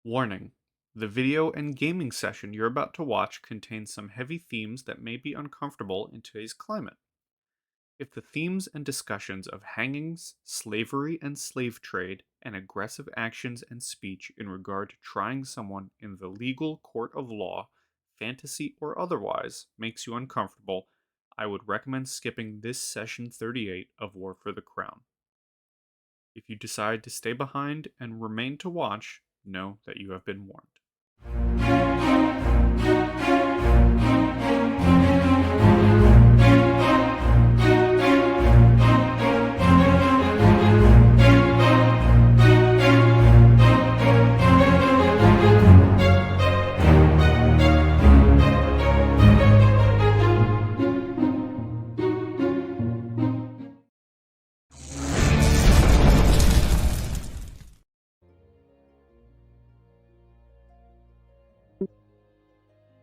Warning: the video and gaming session you're about to watch contains some heavy themes that may be uncomfortable in today's climate. If the themes and discussions of hangings, slavery and slave trade, and aggressive actions and speech in regard to trying someone in the legal court of law, fantasy or otherwise, makes you uncomfortable, I would recommend skipping this session 38 of War for the Crown. If you decide to stay behind and remain to watch, know that you have been warned.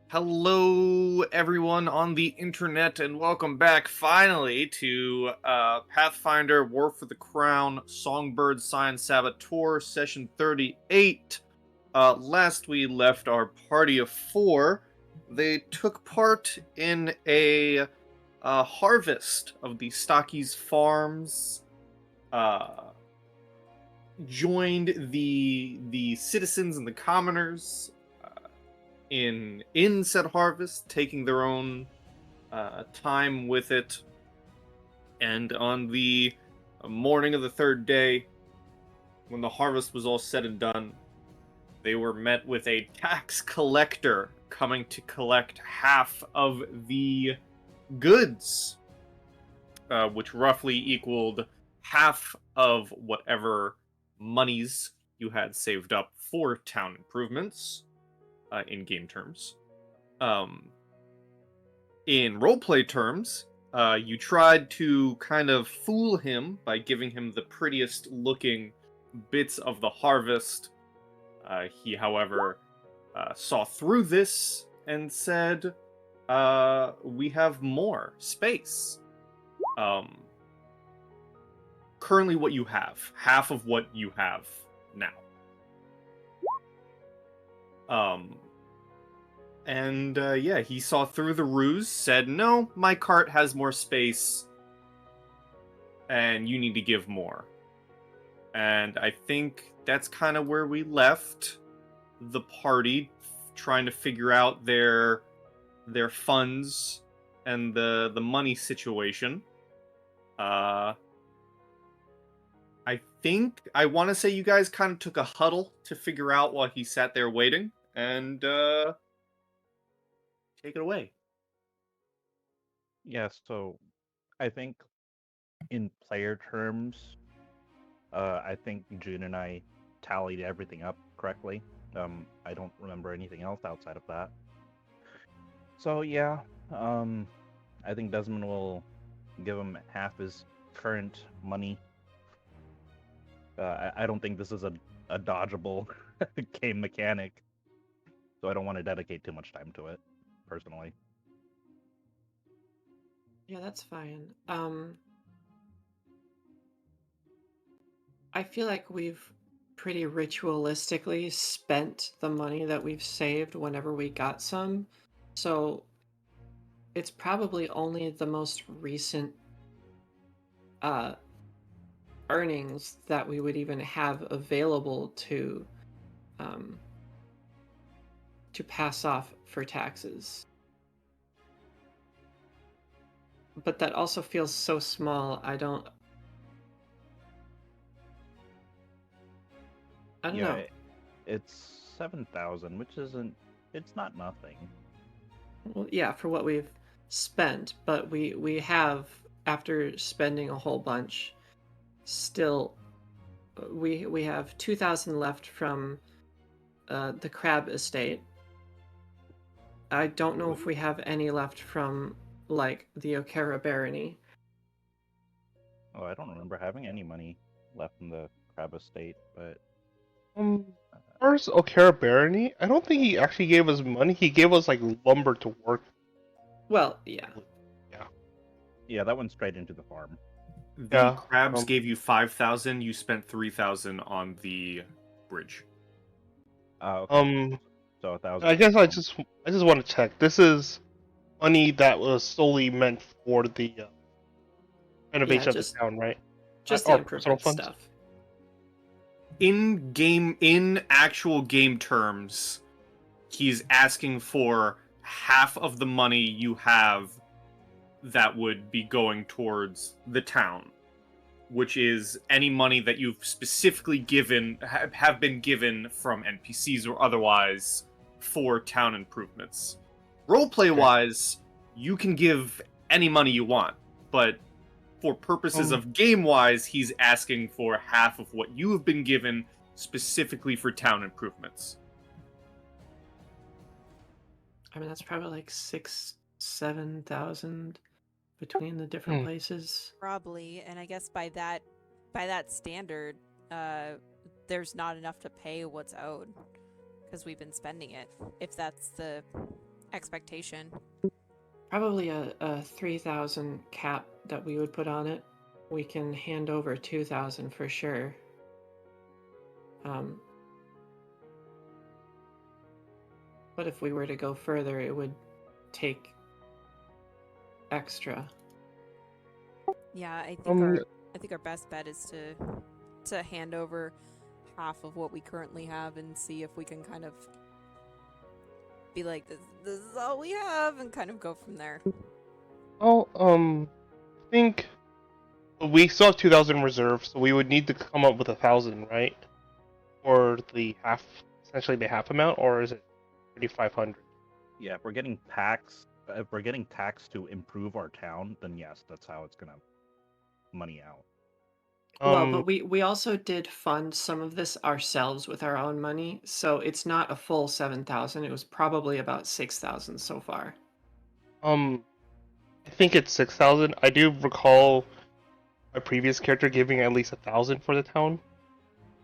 Hello, everyone on the internet, and welcome back finally to Pathfinder War for the Crown Songbird Scion Saboteur Session 38. Last we left our party of 4. They took part in a harvest of the Stockies farms, joined the citizens and the commoners in said harvest, taking their own time with it. And on the morning of the third day, when the harvest was all said and done, they were met with a tax collector coming to collect half of the goods, which roughly equaled half of whatever monies you had saved up for town improvements. In game terms. In roleplay terms, you tried to kind of fool him by giving him the prettiest looking bits of the harvest. He, however, saw through this and said, we have more space. Currently what you have. Half of what you have now. Yeah, he saw through the ruse, said, no, my cart has more space, and you need to give more. And I think that's kind of where we left the party, trying to figure out their funds and the money situation. I want to say you guys kind of took a huddle to figure out while he sat there waiting, and take it away. Yeah, so I think in player terms, I think June and I tallied everything up correctly. I don't remember anything else outside of that. So yeah, I think Desmond will give him half his current money. I don't think this is a dodgeable game mechanic, so I don't want to dedicate too much time to it, personally. Yeah, that's fine. I feel like we've pretty ritualistically spent the money that we've saved whenever we got some. So it's probably only the most recent uh, earnings that we would even have available um, to pass off for taxes. But that also feels so small. I don't Yeah, know. it's 7,000, which isn't. It's not nothing. Well, yeah, for what we've spent, but we have, after spending a whole bunch, still we have 2,000 left from the crab estate. I don't know if we have any left from like the Okara barony. Oh, I don't remember having any money left in the crab estate, but Um, First Okara Barony, I don't think he actually gave us money. He gave us like lumber to work. Well, yeah. Yeah, yeah, that went straight into the farm. The yeah. crabs gave you 5,000. You spent 3,000 on the bridge. Okay. So 1,000. I guess I just want to check. This is money that was solely meant for the renovation of the just town, right? just the Or personal improvement funds. stuff. In actual game terms, he's asking for half of the money you have that would be going towards the town, which is any money that you've specifically given have been given from NPCs or otherwise for town improvements. Roleplay wise, you can give any money you want, but for purposes of game wise, he's asking for half of what you have been given specifically for town improvements. I mean, that's probably like 6,000-7,000 between the different places. Probably, and I guess by that standard, there's not enough to pay what's owed because we've been spending it. If that's the expectation. Probably a 3,000 cap that we would put on it. We can hand over 2,000 for sure. But if we were to go further, it would take extra. Yeah, I think our best bet is to hand over half of what we currently have and see if we can kind of be like, this is all we have, and kind of go from there. Oh, I think we still have 2,000 reserves, so we would need to come up with 1,000, right? Or the half, essentially the half amount, or is it 3,500? Yeah, if we're getting tax to improve our town, then yes, that's how it's gonna money out. Well, but we also did fund some of this ourselves with our own money, so it's not a full 7,000. It was probably about 6,000 so far. I think it's 6,000. I do recall my previous character giving at least 1,000 for the town.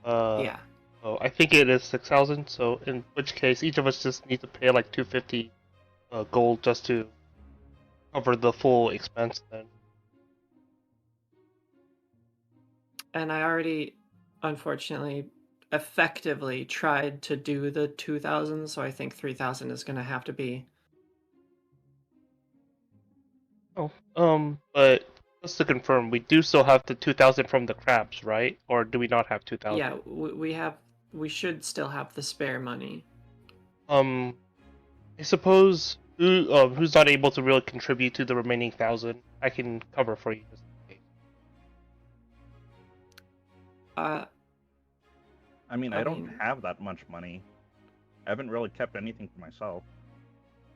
Yeah. So I think it is 6,000. So in which case, each of us just need to pay like 250 gold just to cover the full expense. Then. And I already, unfortunately, effectively tried to do the 2,000, so I think 3,000 is going to have to be. Oh, but just to confirm, we do still have the 2,000 from the crabs, right? Or do we not have 2,000? Yeah, we should still have the spare money. I suppose who's not able to really contribute to the remaining 1,000, I can cover for you. Just in case. I mean, I don't have that much money. I haven't really kept anything for myself.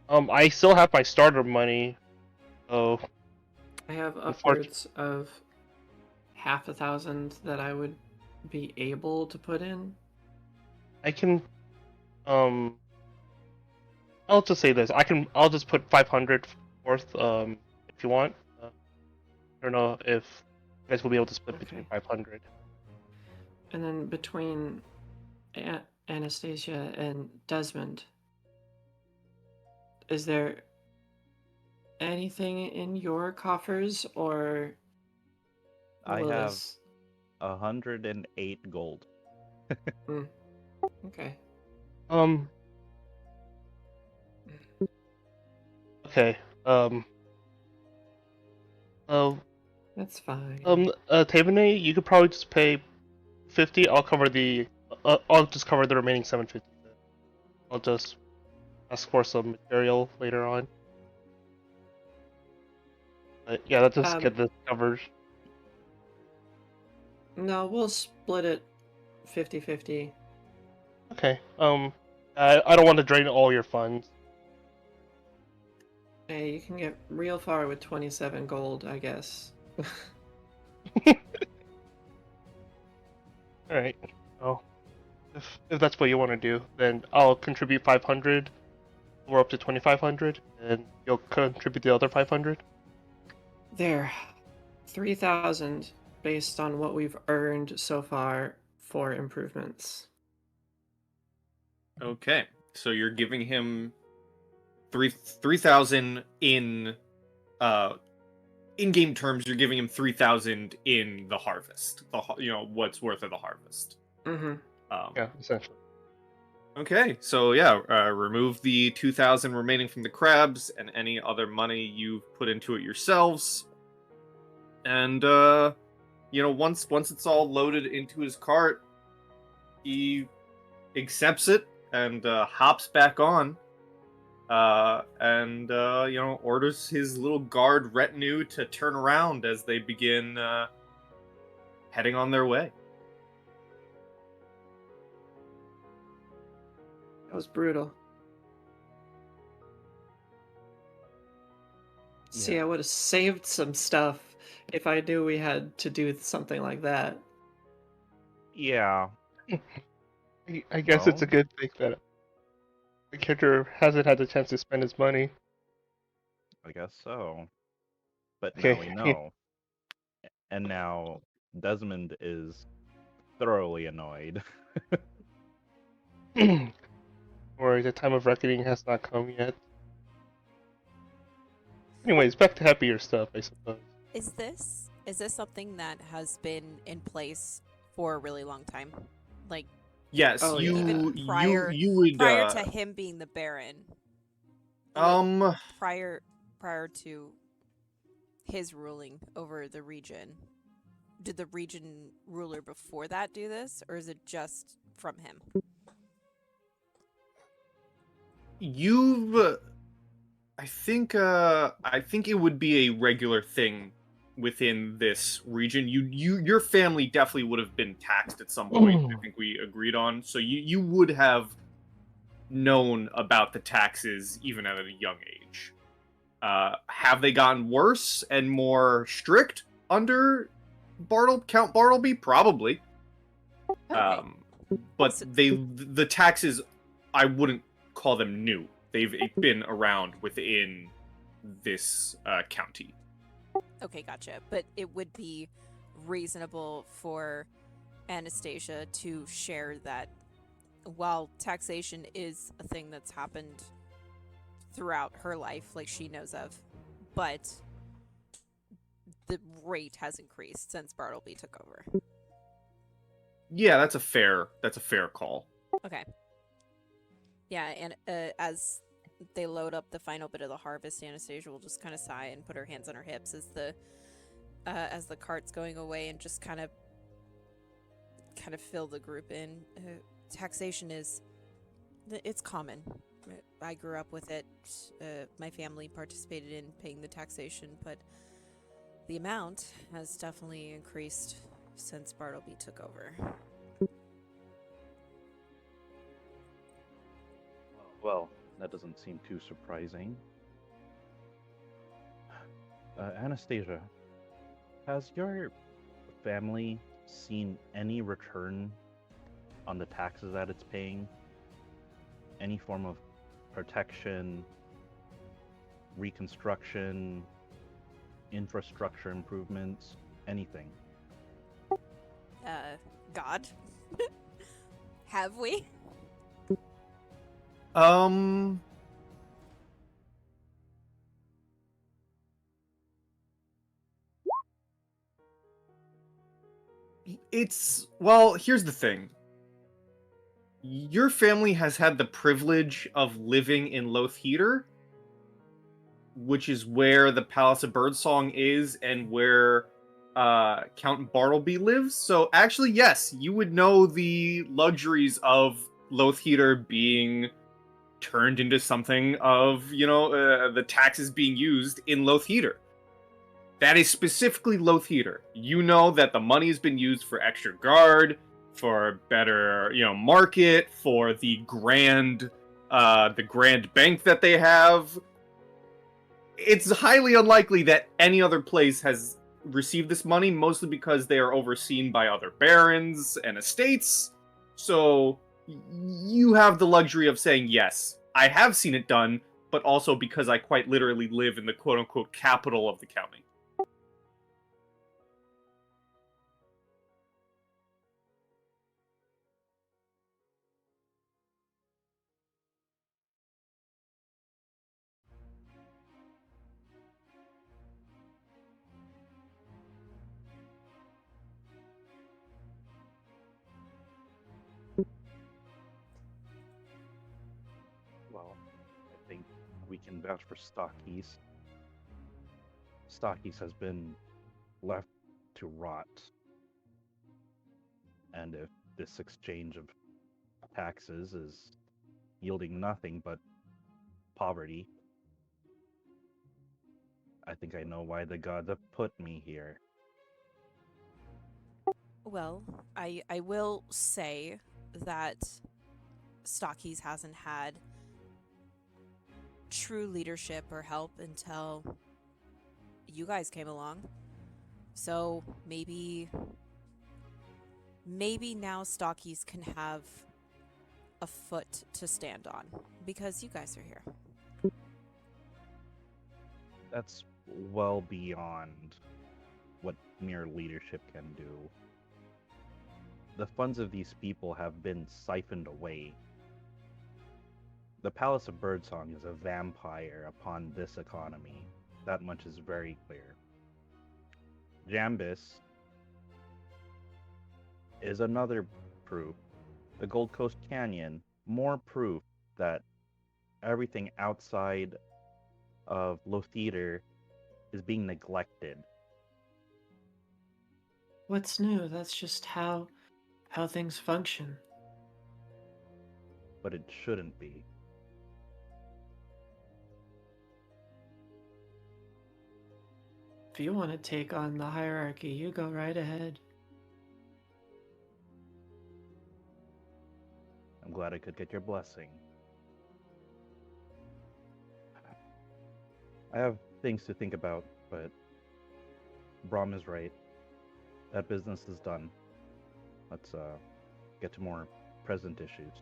I still have my starter money. So I have upwards of 500,000 that I would be able to put in. I can, I'll just say this. I'll just put 500 worth, if you want. I don't know if you guys will be able to split between 500. And then between Anastasia and Desmond, is there anything in your coffers, or I have Willis? 108 gold. Okay. Okay. That's fine. Taevanae, you could probably just pay 50. I'll cover the. I'll just cover the remaining 750. I'll just ask for some material later on. But yeah, let's just get this covered. No, we'll split it 50-50. Okay. I don't want to drain all your funds. Hey, you can get real far with 27 gold, I guess. Alright. Well, if that's what you want to do, then I'll contribute 500. We're up to 2,500, and you'll contribute the other 500. There. 3,000 based on what we've earned so far for improvements. Okay, so you're giving him 3,000 in in-game terms. You're giving him 3,000 in the harvest. What's worth of the harvest. Mm-hmm. Yeah, essentially. Okay, so yeah, remove the 2,000 remaining from the crabs and any other money you've put into it yourselves. And once it's all loaded into his cart, he accepts it and hops back on. And orders his little guard retinue to turn around as they begin heading on their way. That was brutal. See, I would have saved some stuff if I knew we had to do something like that. Yeah. I guess it's a Well, good thing that the character hasn't had the chance to spend his money. I guess so. But now we Okay. know. And now Desmond is thoroughly annoyed. Or the time of reckoning has not come yet. Anyways, back to happier stuff, I suppose. Is this something that has been in place for a really long time? Like Yes, Oh, yeah. even prior you would prior to him being the Baron. Prior to his ruling over the region. Did the region ruler before that do this, or is it just from him? you've I think it would be a regular thing within this region. Your family definitely would have been taxed at some point. I think we agreed on. So you would have known about the taxes even at a young age. Have they gotten worse and more strict under Count Bartleby? Probably. Okay. But So- the taxes, I wouldn't call them new. They've been around within this county. Okay, gotcha. But it would be reasonable for Anastasia to share that while taxation is a thing that's happened throughout her life, like she knows of, but the rate has increased since Bartleby took over. Yeah, that's a fair call. Okay. Yeah, and as they load up the final bit of the harvest, Anastasia will just kind of sigh and put her hands on her hips as the cart's going away, and just kind of fill the group in. Taxation it's common. I grew up with it. My family participated in paying the taxation, but the amount has definitely increased since Bartleby took over. Well, that doesn't seem too surprising. Anastasia, has your family seen any return on the taxes that it's paying? Any form of protection, reconstruction, infrastructure improvements, anything? God? Have we? Here's the thing. Your family has had the privilege of living in Lothheater, which is where the Palace of Birdsong is and where Count Bartleby lives. So actually, yes, you would know the luxuries of Lothheater being turned into something of, the taxes being used in Lothheater. That is specifically Lothheater. You know that the money has been used for extra guard, for better, market, for the grand bank that they have. It's highly unlikely that any other place has received this money, mostly because they are overseen by other barons and estates. So you have the luxury of saying, yes, I have seen it done, but also because I quite literally live in the quote-unquote capital of the county. well, I think we can vouch for Stockies. Stockies has been left to rot. And if this exchange of taxes is yielding nothing but poverty, I think I know why the gods have put me here. Well, I will say that Stockies hasn't had true leadership or help until you guys came along. So maybe now Stockies can have a foot to stand on because you guys are here. That's well beyond what mere leadership can do. The funds of these people have been siphoned away. The Palace of Birdsong is a vampire upon this economy. That much is very clear. Jambus is another proof. The Gold Coast Canyon, more proof that everything outside of Lotheater is being neglected. What's new? That's just how things function. But it shouldn't be. If you want to take on the hierarchy, you go right ahead. I'm glad I could get your blessing. I have things to think about, but Brom is right. That business is done. Let's get to more present issues.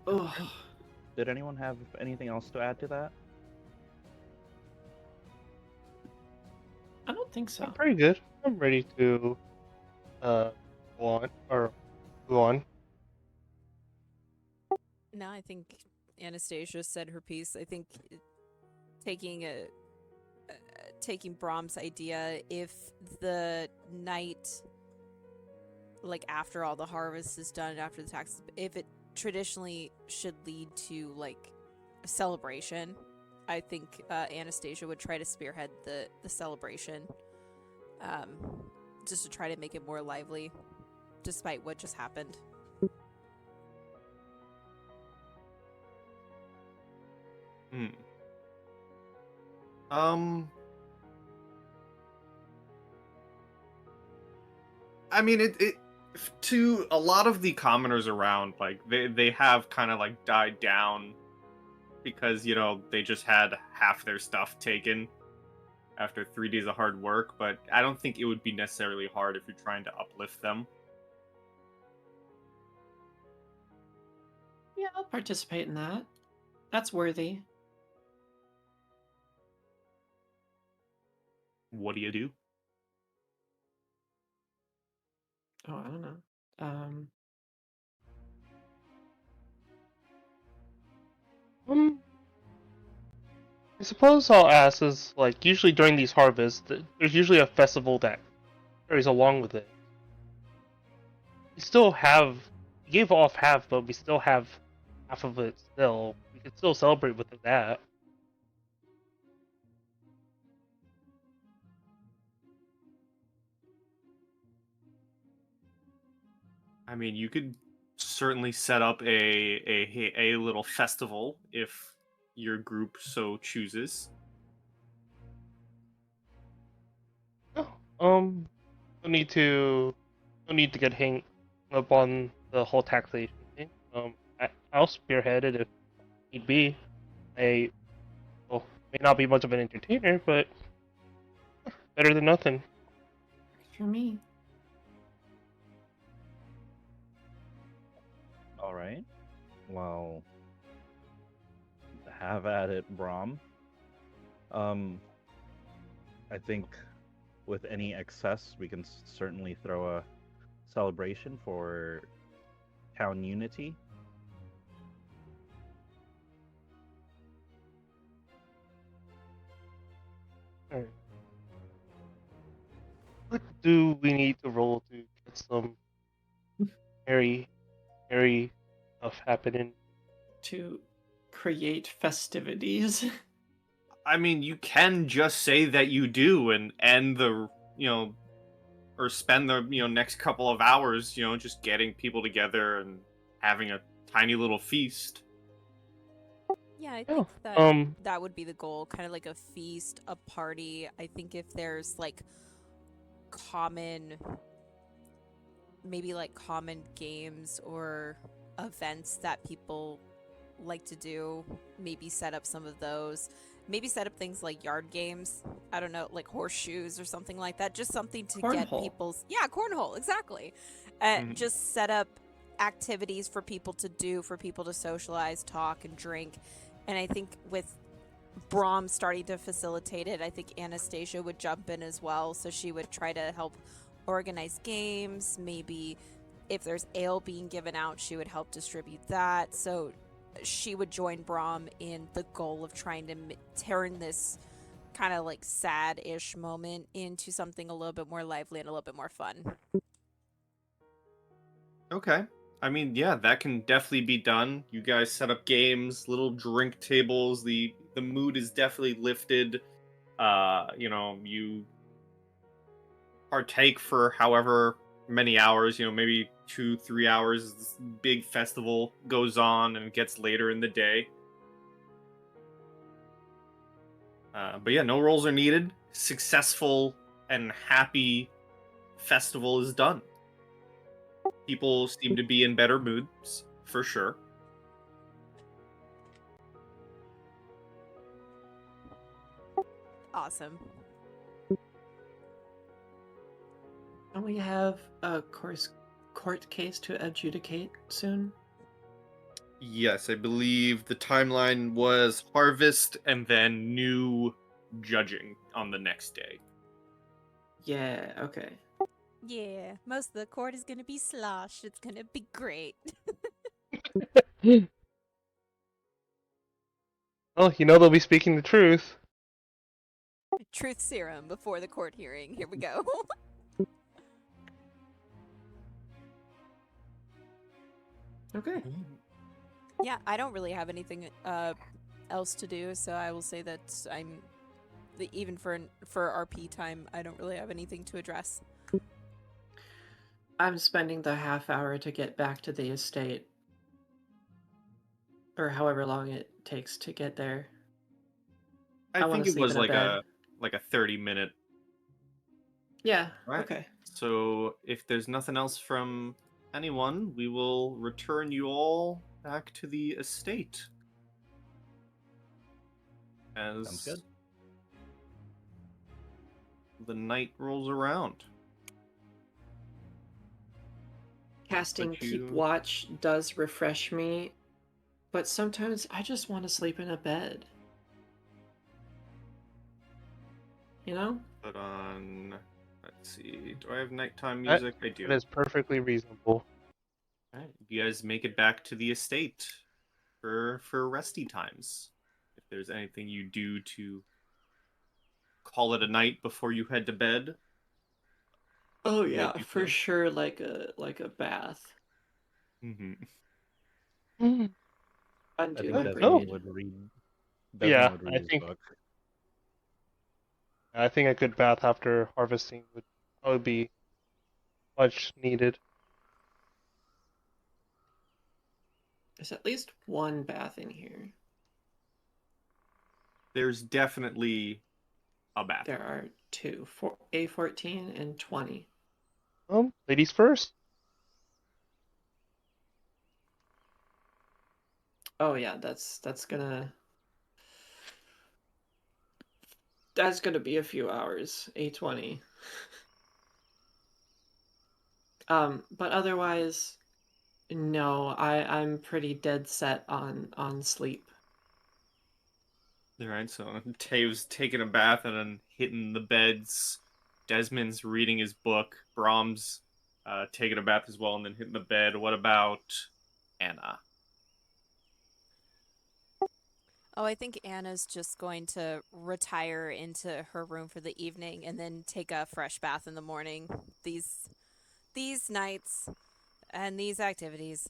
Oh, Did anyone have anything else to add to that? I don't think so. I'm pretty good. I'm ready to go on or go on. No, I think Anastasia said her piece. I think taking Brom's idea, if the night, like after all the harvest is done, after the taxes, if it traditionally should lead to like a celebration, I think Anastasia would try to spearhead the celebration, just to try to make it more lively, despite what just happened. I mean, it to a lot of the commoners around, like they have kind of like died down because they just had half their stuff taken after 3 days of hard work. But I don't think it would be necessarily hard if you're trying to uplift them. Yeah, I'll participate in that. That's worthy. What do you do? Oh, I don't know. I suppose I'll ask is like usually during these harvests, there's usually a festival that carries along with it. We still have we gave off half, but we still have half of it still. We could still celebrate with that. I mean, you could certainly set up a little festival if your group so chooses. Oh, no need to get hung up on the whole taxation thing. I'll spearhead it if need be. I may not be much of an entertainer, but better than nothing. For me. All right. Well, have at it, Brom. I think with any excess, we can certainly throw a celebration for town unity. do we need to roll to get some merry stuff happening? To create festivities. I mean, you can just say that you do and end the, or spend the, next couple of hours, just getting people together and having a tiny little feast. Yeah, I Yeah. think that that would be the goal, kind of like a feast, a party. I think if there's like common, maybe like common games or events that people like to do, maybe set up some of those. Maybe set up things like yard games. I don't know, like horseshoes or something like that. Just something to get Cornhole. people's cornhole, exactly. Mhm. Just set up activities for people to do, for people to socialize, talk, and drink. And I think with Brom starting to facilitate it, I think Anastasia would jump in as well. So she would try to help organize games. Maybe if there's ale being given out, she would help distribute that. So she would join Brom in the goal of trying to turn this kind of like sad-ish moment into something a little bit more lively and a little bit more fun. Okay. I mean, yeah, that can definitely be done. You guys set up games, little drink tables. The mood is definitely lifted. You partake for however many hours, maybe 2-3 hours as this big festival goes on and it gets later in the day. But yeah, no rolls are needed. Successful and happy festival is done. People seem to be in better moods, for sure. Awesome. Don't we have a court case to adjudicate soon? Yes, I believe the timeline was harvest and then new judging on the next day. Yeah, okay. Yeah, most of the court is gonna be slosh. It's gonna be great. Well, they'll be speaking the truth. Truth serum before the court hearing. Here we go. Okay. Yeah, I don't really have anything else to do, so I will say that even for RP time, I don't really have anything to address. I'm spending the half hour to get back to the estate. Or however long it takes to get there. I wanna think it sleep was in a like bed. a 30-minute. Yeah, Right. okay. So if there's nothing else from anyone, we will return you all back to the estate. Sounds good. The night rolls around. Casting But Keep you- Watch does refresh me, but sometimes I just want to sleep in a bed. You know? Put on. Let's see. Do I have nighttime That- music? I do. That is perfectly reasonable. Alright, you guys make it back to the estate for resty times. If there's anything you do to call it a night before you head to bed. Oh you yeah, do for so. sure, like a bath. Mm-hmm. Mm. I Undo think my Desmond Oh. braid. would read. Yeah, Desmond would read I his think- book. I think a good bath after harvesting would probably be much needed. There's at least one bath in here. There's definitely a bathroom. There are two, A14 and 20. Ladies first. Oh yeah, that's gonna be a few hours. A20. But otherwise, no, I'm pretty dead set on sleep. Alright, so Tave's taking a bath and then hitting the beds. Desmond's reading his book. Brom's taking a bath as well and then hitting the bed. What about Anna? Oh, I think Anna's just going to retire into her room for the evening and then take a fresh bath in the morning. These nights and these activities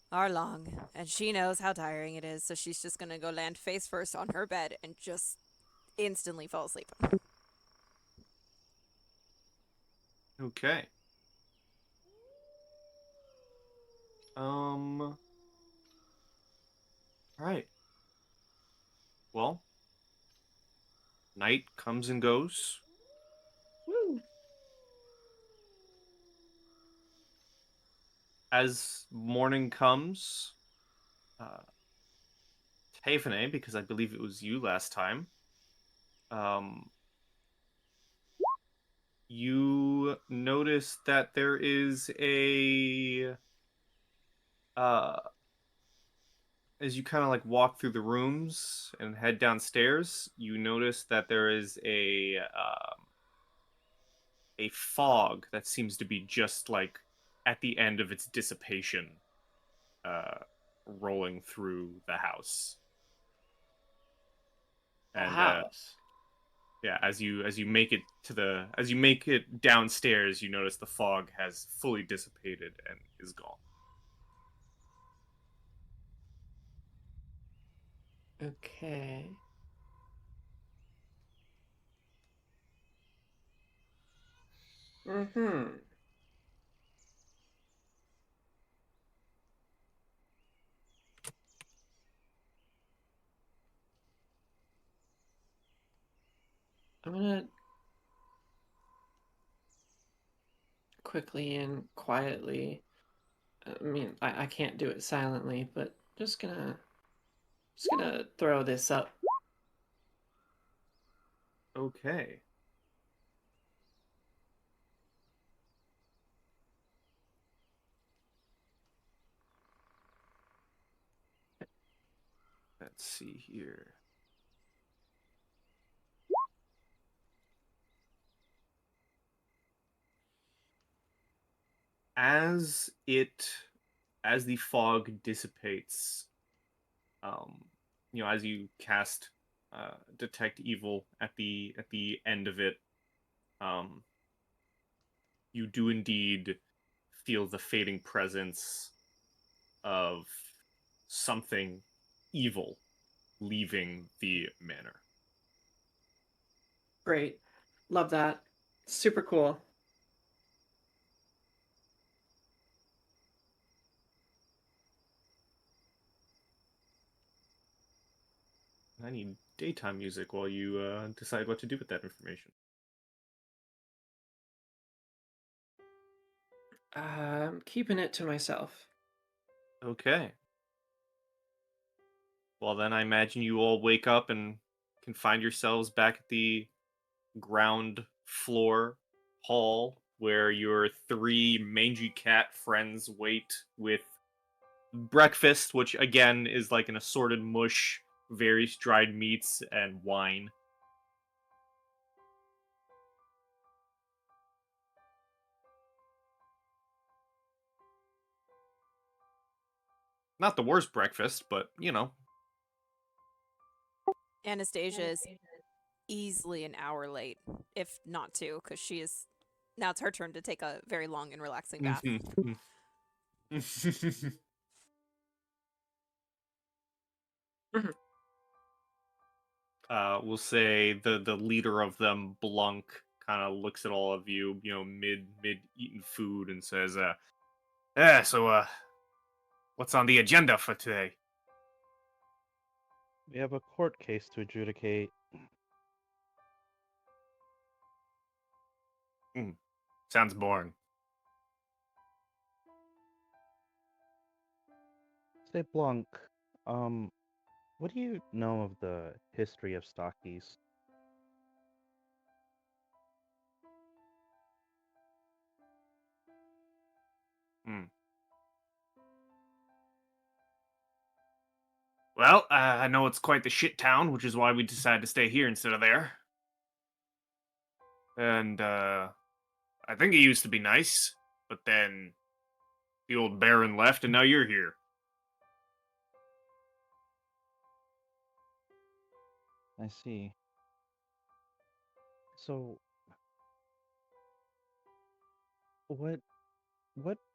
are long, and she knows how tiring it is, so she's just gonna go land face first on her bed and just instantly fall asleep. Okay. All right. Well, night comes and goes. Woo. As morning comes, uh, Taevanae, because I believe it was you last time, um, you notice that there is uh, as you kind of like walk through the rooms and head downstairs, you notice that there is a fog that seems to be just like at the end of its dissipation, uh, rolling through the house. The And house. yeah, as you make it as you make it downstairs, you notice the fog has fully dissipated and is gone. Okay. Mm-hmm. I'm gonna quickly and quietly. I mean, I can't do it silently, but just gonna throw this up. Okay. Let's see here. As it as the fog dissipates, um, as you cast detect evil at the end of it, um, you do indeed feel the fading presence of something evil leaving the manor. Great. Love that. Super cool. I need daytime music while you decide what to do with that information. I'm keeping it to myself. Okay. Well, then I imagine you all wake up and can find yourselves back at the ground floor hall where your three mangy cat friends wait with breakfast, which again is like an assorted mush, various dried meats, and wine. Not the worst breakfast, but Anastasia is easily an hour late, if not two, because she is. Now it's her turn to take a very long and relaxing bath. We'll say the leader of them, Blunk, kind of looks at all of you, mid eating food, and says, "Yeah, so what's on the agenda for today?" We have a court case to adjudicate. Sounds boring. Say, Blanc, what do you know of the history of stockies? Hmm. Well, I know it's quite the shit town, which is why we decided to stay here instead of there. And I think it used to be nice, but then the old Baron left, and now you're here. I see. So, what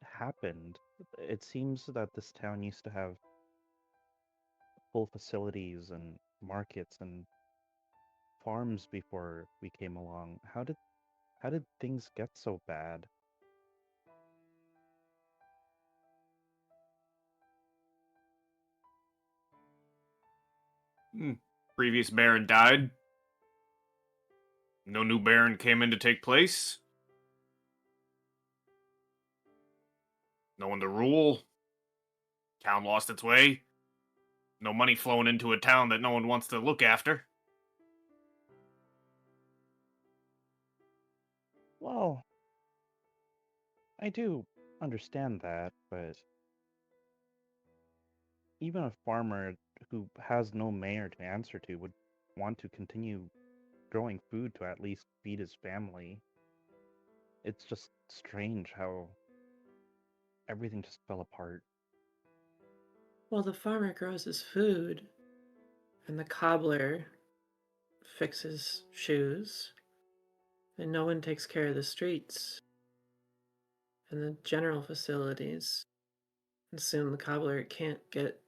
happened? It seems that this town used to have full facilities and markets and farms before we came along. How did things get so bad? Previous Baron died. No new Baron came in to take place. No one to rule. Town lost its way. No money flowing into a town that no one wants to look after. Well, I do understand that, but even a farmer who has no mayor to answer to would want to continue growing food to at least feed his family. It's just strange how everything just fell apart. Well, the farmer grows his food, and the cobbler fixes shoes, and no one takes care of the streets and the general facilities. And soon the cobbler can't get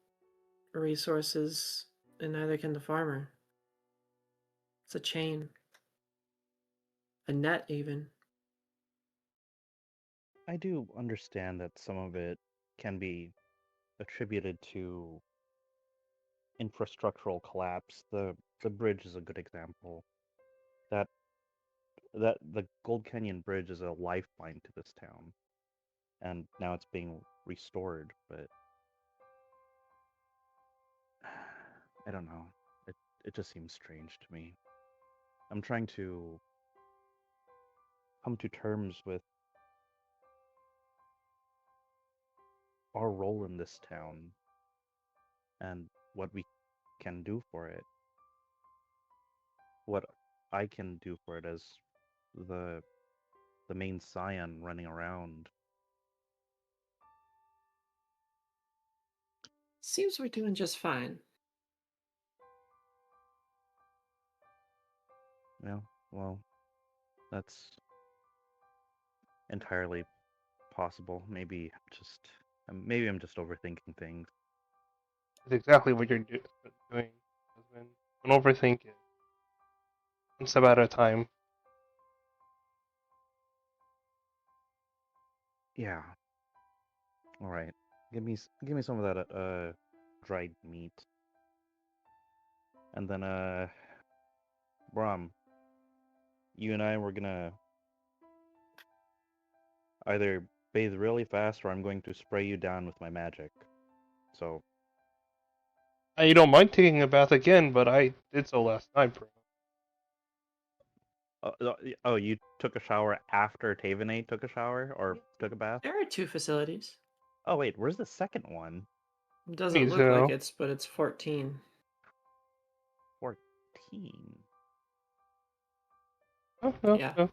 resources, and neither can the farmer. It's a chain, a net, even. I do understand that some of it can be attributed to infrastructural collapse. The bridge is a good example. That that the Gold Canyon Bridge is a lifeline to this town, and now it's being restored. But I don't know. It just seems strange to me. I'm trying to come to terms with our role in this town and what we can do for it. What I can do for it as the the main Scion running around. Seems we're doing just fine. Yeah, well, that's entirely possible. Maybe I'm just overthinking things. It's exactly what you're doing, Desmond. Don't overthink it. One step at a time. Yeah. All right. Give me some of that dried meat. And then Brom, you and I were gonna either bathe really fast or I'm going to spray you down with my magic. So, You don't mind taking a bath again, but I did so last night, bro. you took a shower after Taevanae took a shower or took a bath? There are 2 facilities. Oh wait, where's the second one? It doesn't Me look like too. it's, but it's 14. 14. Oh, no, Yeah. no.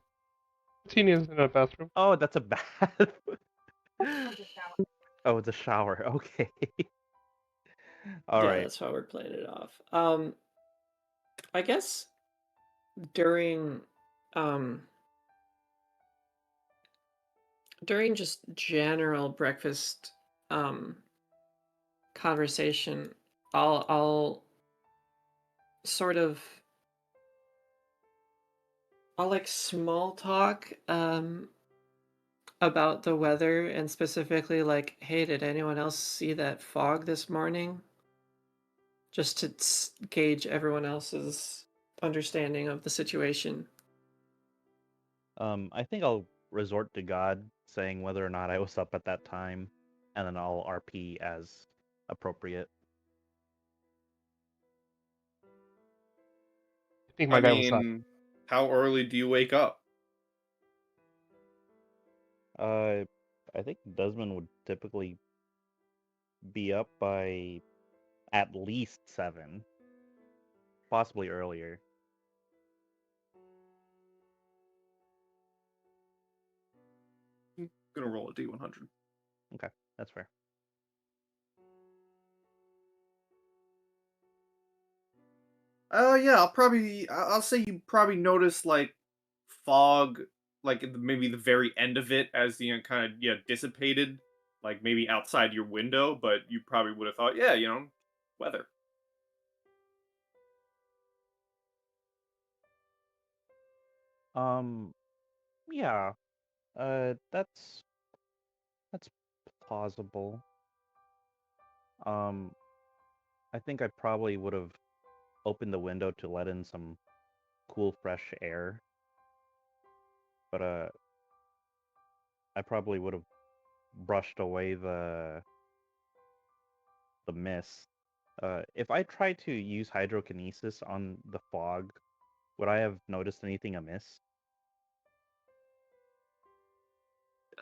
Tina's in a bathroom. Oh, that's a bath. Oh, it's a shower. Okay. All Yeah, right. that's how we're playing it off. I guess during um during just general breakfast conversation, I'll sort of I'll like small talk about the weather, and specifically like, hey, did anyone else see that fog this morning? Just to gauge everyone else's understanding of the situation. I think I'll resort to God saying whether or not I was up at that time, and then I'll RP as appropriate. I think I my guy was up. mean, how early do you wake up? Uh, I think Desmond would typically be up by at least 7, possibly earlier. I'm gonna roll a D100. Okay, that's fair. Yeah, I'll say you probably notice like fog, like at maybe the very end of it as the kind of dissipated, like maybe outside your window. But you probably would have thought, yeah, weather. Um, yeah, that's plausible. Um, I think I probably would have opened the window to let in some cool, fresh air, but I probably would have brushed away the mist. If I tried to use hydrokinesis on the fog, would I have noticed anything amiss?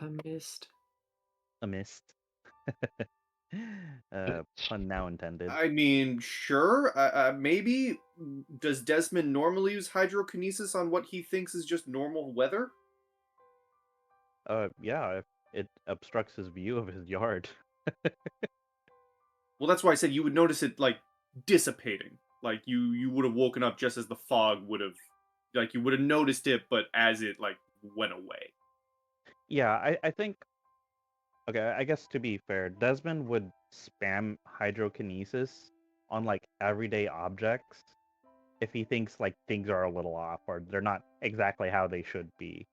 A mist. A mist. Pun now intended. I mean, sure. Maybe. Does Desmond normally use hydrokinesis on what he thinks is just normal weather? Yeah, if it obstructs his view of his yard. Well, that's why I said you would notice it like dissipating. Like you would have woken up just as the fog would have, like you would have noticed it, but as it like went away. Yeah, I think. Okay, I guess to be fair, Desmond would spam hydrokinesis on like everyday objects if he thinks like things are a little off or they're not exactly how they should be.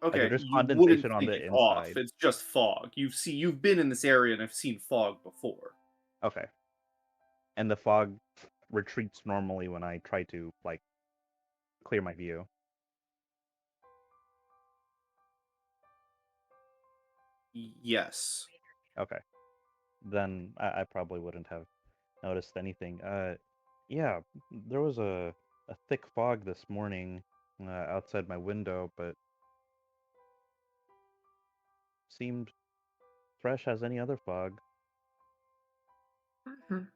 Like if Okay, there's you wouldn't condensation on think the it's off. inside. It's just fog. You've been in this area and have seen fog before. Okay. And the fog retreats normally when I try to like clear my view. Yes. Okay. Then I probably wouldn't have noticed anything. Yeah, there was a thick fog this morning outside my window, but seemed fresh as any other fog. Mhm.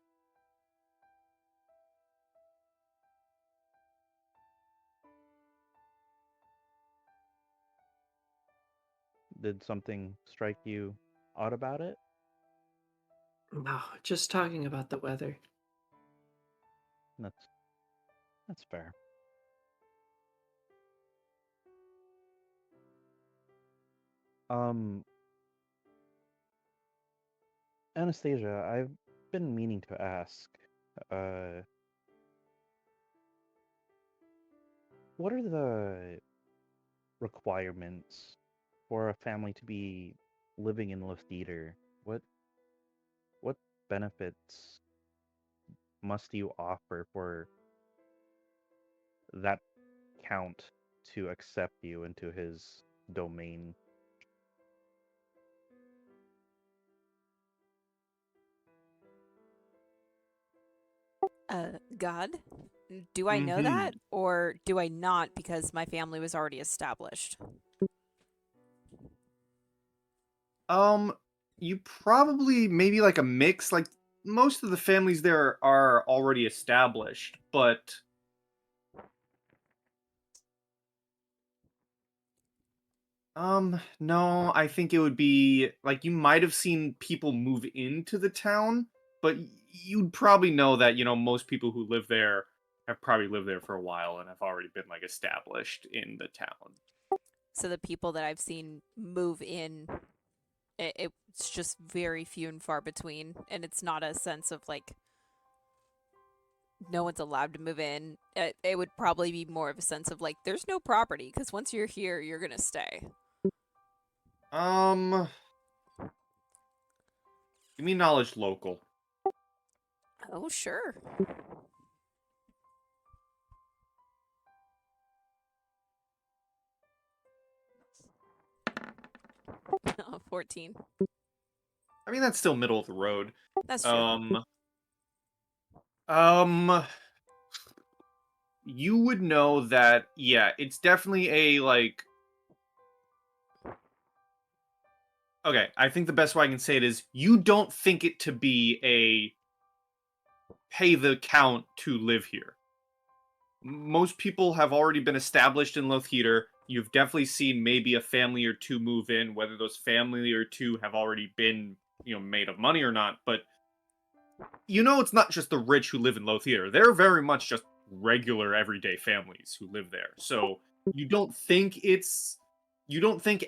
Did something strike you odd about it? No, just talking about the weather. That's that's fair. Um, Anastasia, I've been meaning to ask, uh, what are the requirements for a family to be living in Theater? What benefits must you offer for that count to accept you into his domain? God? Do I know Mm-hmm. that? Or do I not because my family was already established? Um, you probably maybe like a mix. Like most of the families there are already established, but no, I think it would be like you might have seen people move into the town, but you'd probably know that, most people who live there have probably lived there for a while and have already been like established in the town. So the people that I've seen move in, it's just very few and far between. And it's not a sense of like no one's allowed to move in. It would probably be more of a sense of like there's no property because once you're here, you're going to stay. Um, Give me knowledge local. Oh, sure. 14. I mean, that's still middle of the road. That's true. Um, um, you would know that, yeah, it's definitely a, like, okay, I think the best way I can say it is you don't think it to be a pay the count to live here. Most people have already been established in Lothheater. You've definitely seen maybe a family or two move in, whether those family or two have already been, made of money or not, but it's not just the rich who live in Lothier. They're very much just regular everyday families who live there. So you don't think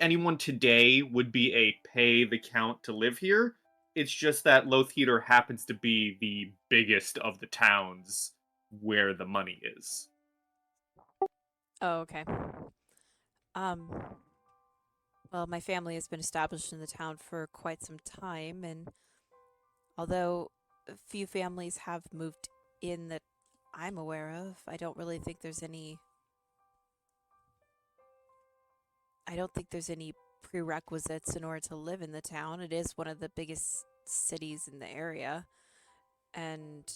anyone today would be a pay the count to live here. It's just that Lothier happens to be the biggest of the towns where the money is. Oh, okay. Um, well, my family has been established in the town for quite some time, and although a few families have moved in that I'm aware of, I don't think there's any prerequisites in order to live in the town. It is one of the biggest cities in the area, and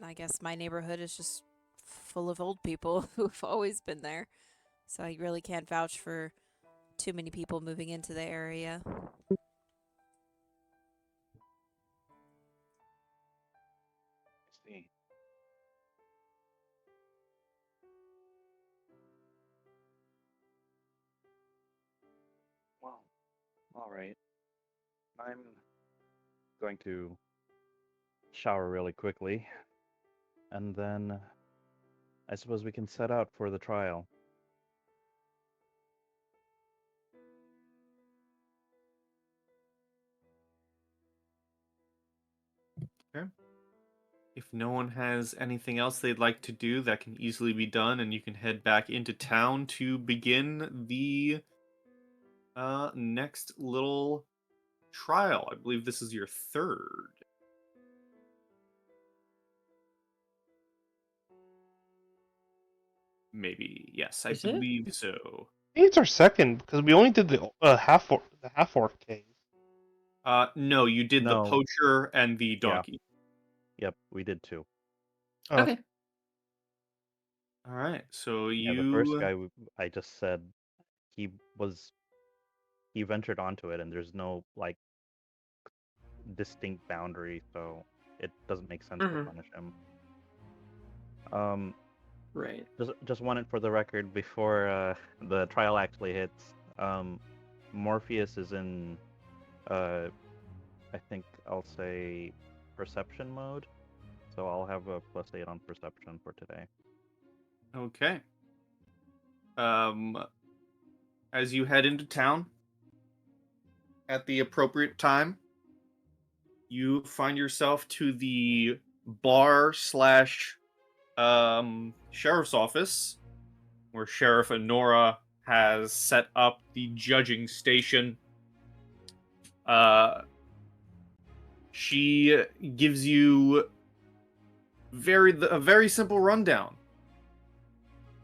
I guess my neighborhood is just full of old people who've always been there. So I really can't vouch for too many people moving into the area. I see. Well, all right. I'm going to shower really quickly, and then I suppose we can set out for the trial. Okay. If no one has anything else they'd like to do, that can easily be done, and you can head back into town to begin the next little trial. I believe this is your third. Maybe. Yes, I Is it? believe so. I think it's our second because we only did the half orc case. No, you did the No. poacher and the Yeah. donkey. Yep, we did too. Oh. Okay. All right, so Yeah, the first guy I just said he ventured onto it, and there's no like distinct boundary, so it doesn't make sense to punish him. Right. Just wanted for the record before the trial actually hits. Morpheus is in, I think I'll say perception mode, so I'll have a +8 on perception for today. Okay. As you head into town at the appropriate time, you find yourself to the bar slash sheriff's office, where Sheriff Honora has set up the judging station. She gives you a very simple rundown.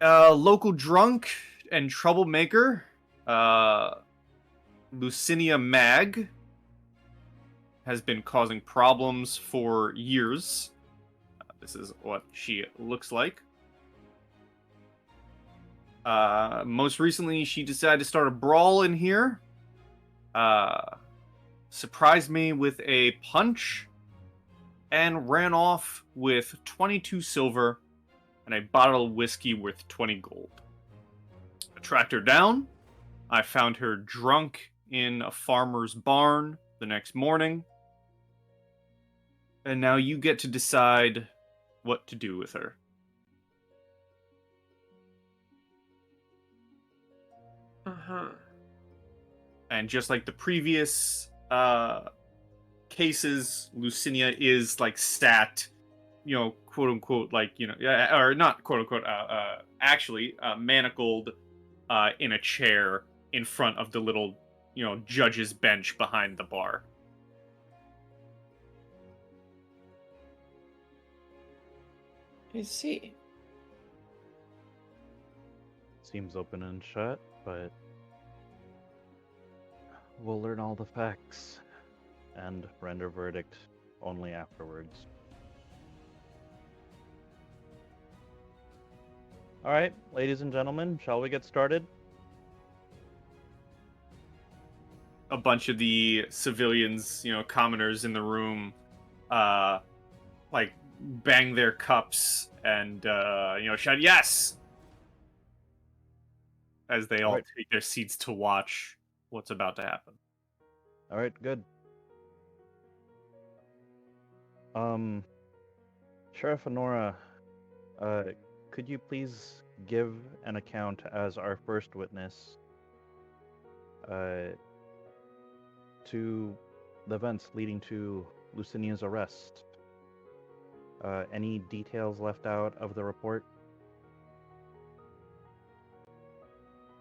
Local drunk and troublemaker, Lucinia Mag, has been causing problems for years. This is what she looks like. Most recently, she decided to start a brawl in here. Surprised me with a punch and ran off with 22 silver and a bottle of whiskey worth 20 gold. I tracked her down. I found her drunk in a farmer's barn the next morning. And now you get to decide what to do with her. Uh-huh. And just like the previous cases, Lucinia is like sat, quote unquote, like, or not quote unquote, actually manacled in a chair in front of the little, judge's bench behind the bar. I see. Seems open and shut, but we'll learn all the facts and render verdict only afterwards. All right, ladies and gentlemen, shall we get started? A bunch of the civilians, commoners in the room, like bang their cups and shout yes as they all take their seats to watch what's about to happen. All right, good. Sheriff Honora, could you please give an account as our first witness to the events leading to Lucinia's arrest? Any details left out of the report?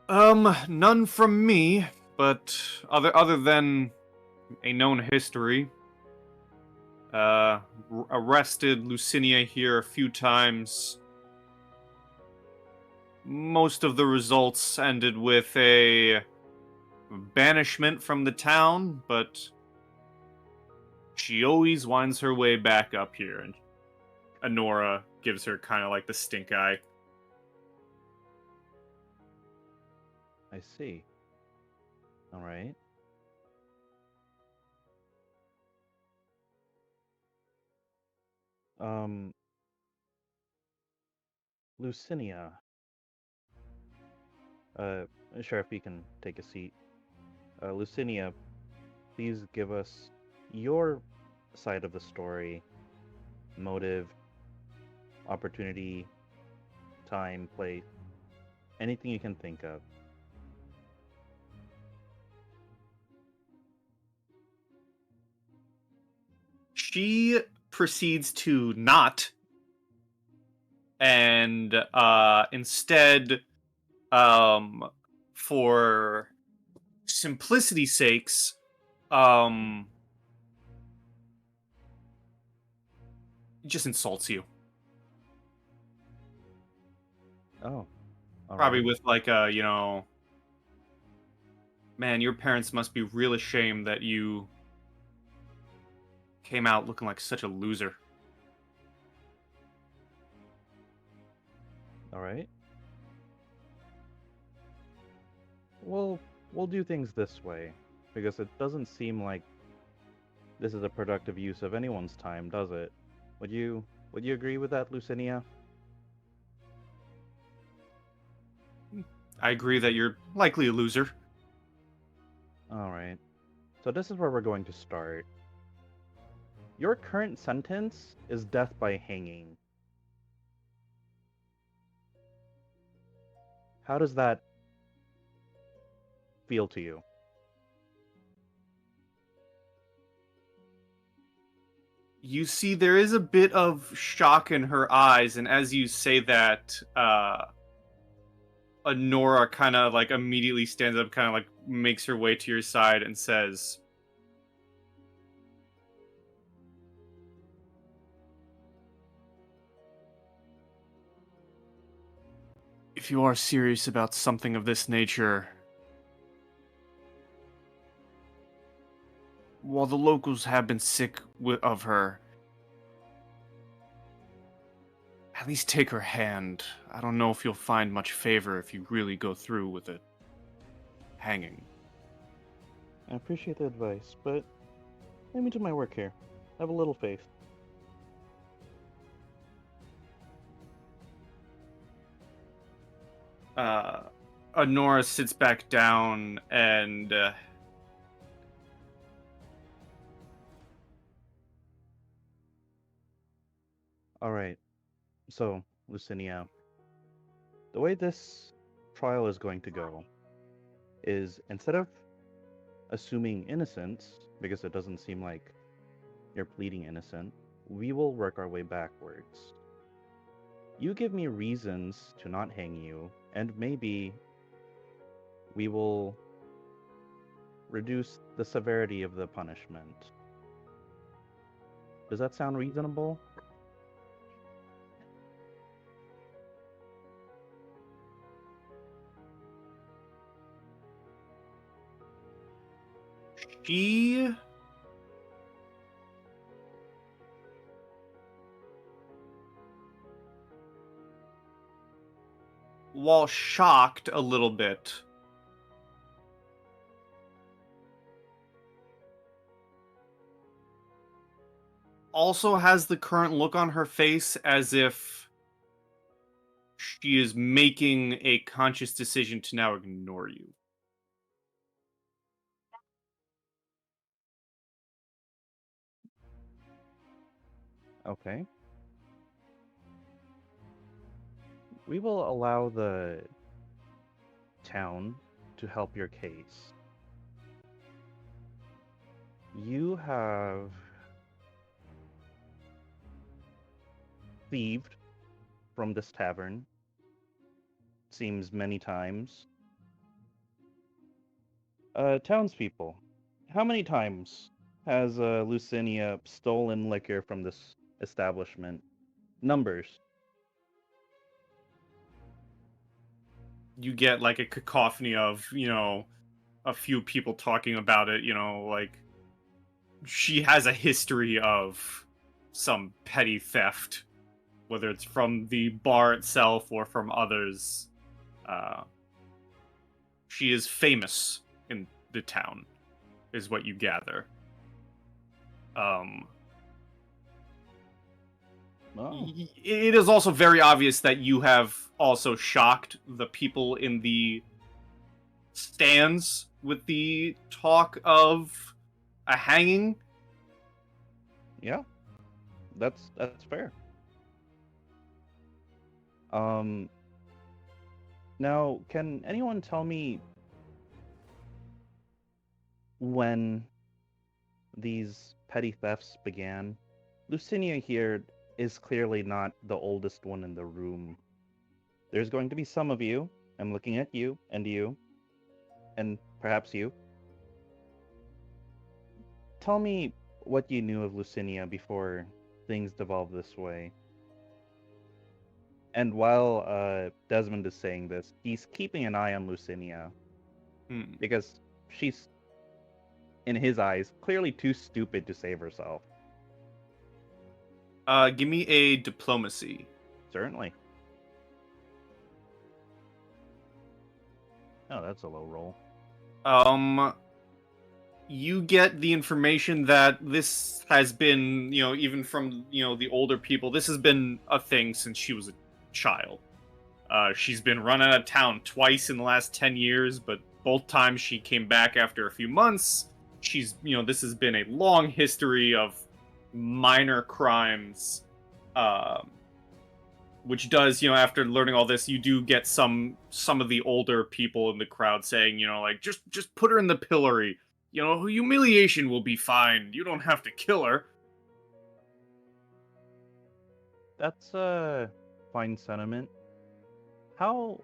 None from me, but other than a known history. Arrested Lucinia here a few times. Most of the results ended with a banishment from the town, but she always winds her way back up here, and Honora gives her kind of like the stink eye. I see. All right. Lucinia. Sheriff, you can take a seat. Lucinia, please give us your side of the story. Motive, opportunity, time, place, anything you can think of. She proceeds to not, and instead, for simplicity's sakes, just insults you. Oh, all Probably right. with like a, man, your parents must be real ashamed that you came out looking like such a loser. All right. Well, we'll do things this way, because it doesn't seem like this is a productive use of anyone's time, does it? Would you agree with that, Lucinia? I agree that you're likely a loser. All right. So this is where we're going to start. Your current sentence is death by hanging. How does that feel to you? You see, there is a bit of shock in her eyes, and as you say that, Honora kind of like immediately stands up, kind of like makes her way to your side and says, "If you are serious about something of this nature, while the locals have been sick of her, at least take her hand. I don't know if you'll find much favor if you really go through with it hanging." I appreciate the advice, but let me do my work here. Have a little faith. Honora sits back down and All right. So, Lucinia, the way this trial is going to go is instead of assuming innocence, because it doesn't seem like you're pleading innocent, we will work our way backwards. You give me reasons to not hang you, and maybe we will reduce the severity of the punishment. Does that sound reasonable? she while shocked a little bit, also has the current look on her face as if she is making a conscious decision to now ignore you. Okay. We will allow the town to help your case. You have thieved from this tavern, seems many times. Townspeople, how many times has Lucinia stolen liquor from this establishment? Numbers. You get like a cacophony of, a few people talking about it, like she has a history of some petty theft, whether it's from the bar itself or from others. Uh, she is famous in the town, is what you gather. Oh, It is also very obvious that you have also shocked the people in the stands with the talk of a hanging. yeah. That's fair. Um, Now, can anyone tell me when these petty thefts began? Lucinia here is clearly not the oldest one in the room. There's going to be some of you. I'm looking at you, and perhaps you. Tell me what you knew of Lucinia before things devolved this way. And while Desmond is saying this, he's keeping an eye on Lucinia because she's, in his eyes, clearly too stupid to save herself. Give me a diplomacy. Certainly. Oh, that's a low roll. You get the information that this has been, even from, the older people, this has been a thing since she was a child. She's been run out of town twice in the last 10 years, but both times she came back after a few months. She's, this has been a long history of minor crimes. Which does, after learning all this, you do get some of the older people in the crowd saying, like, just put her in the pillory. Humiliation will be fine. You don't have to kill her. That's a fine sentiment. How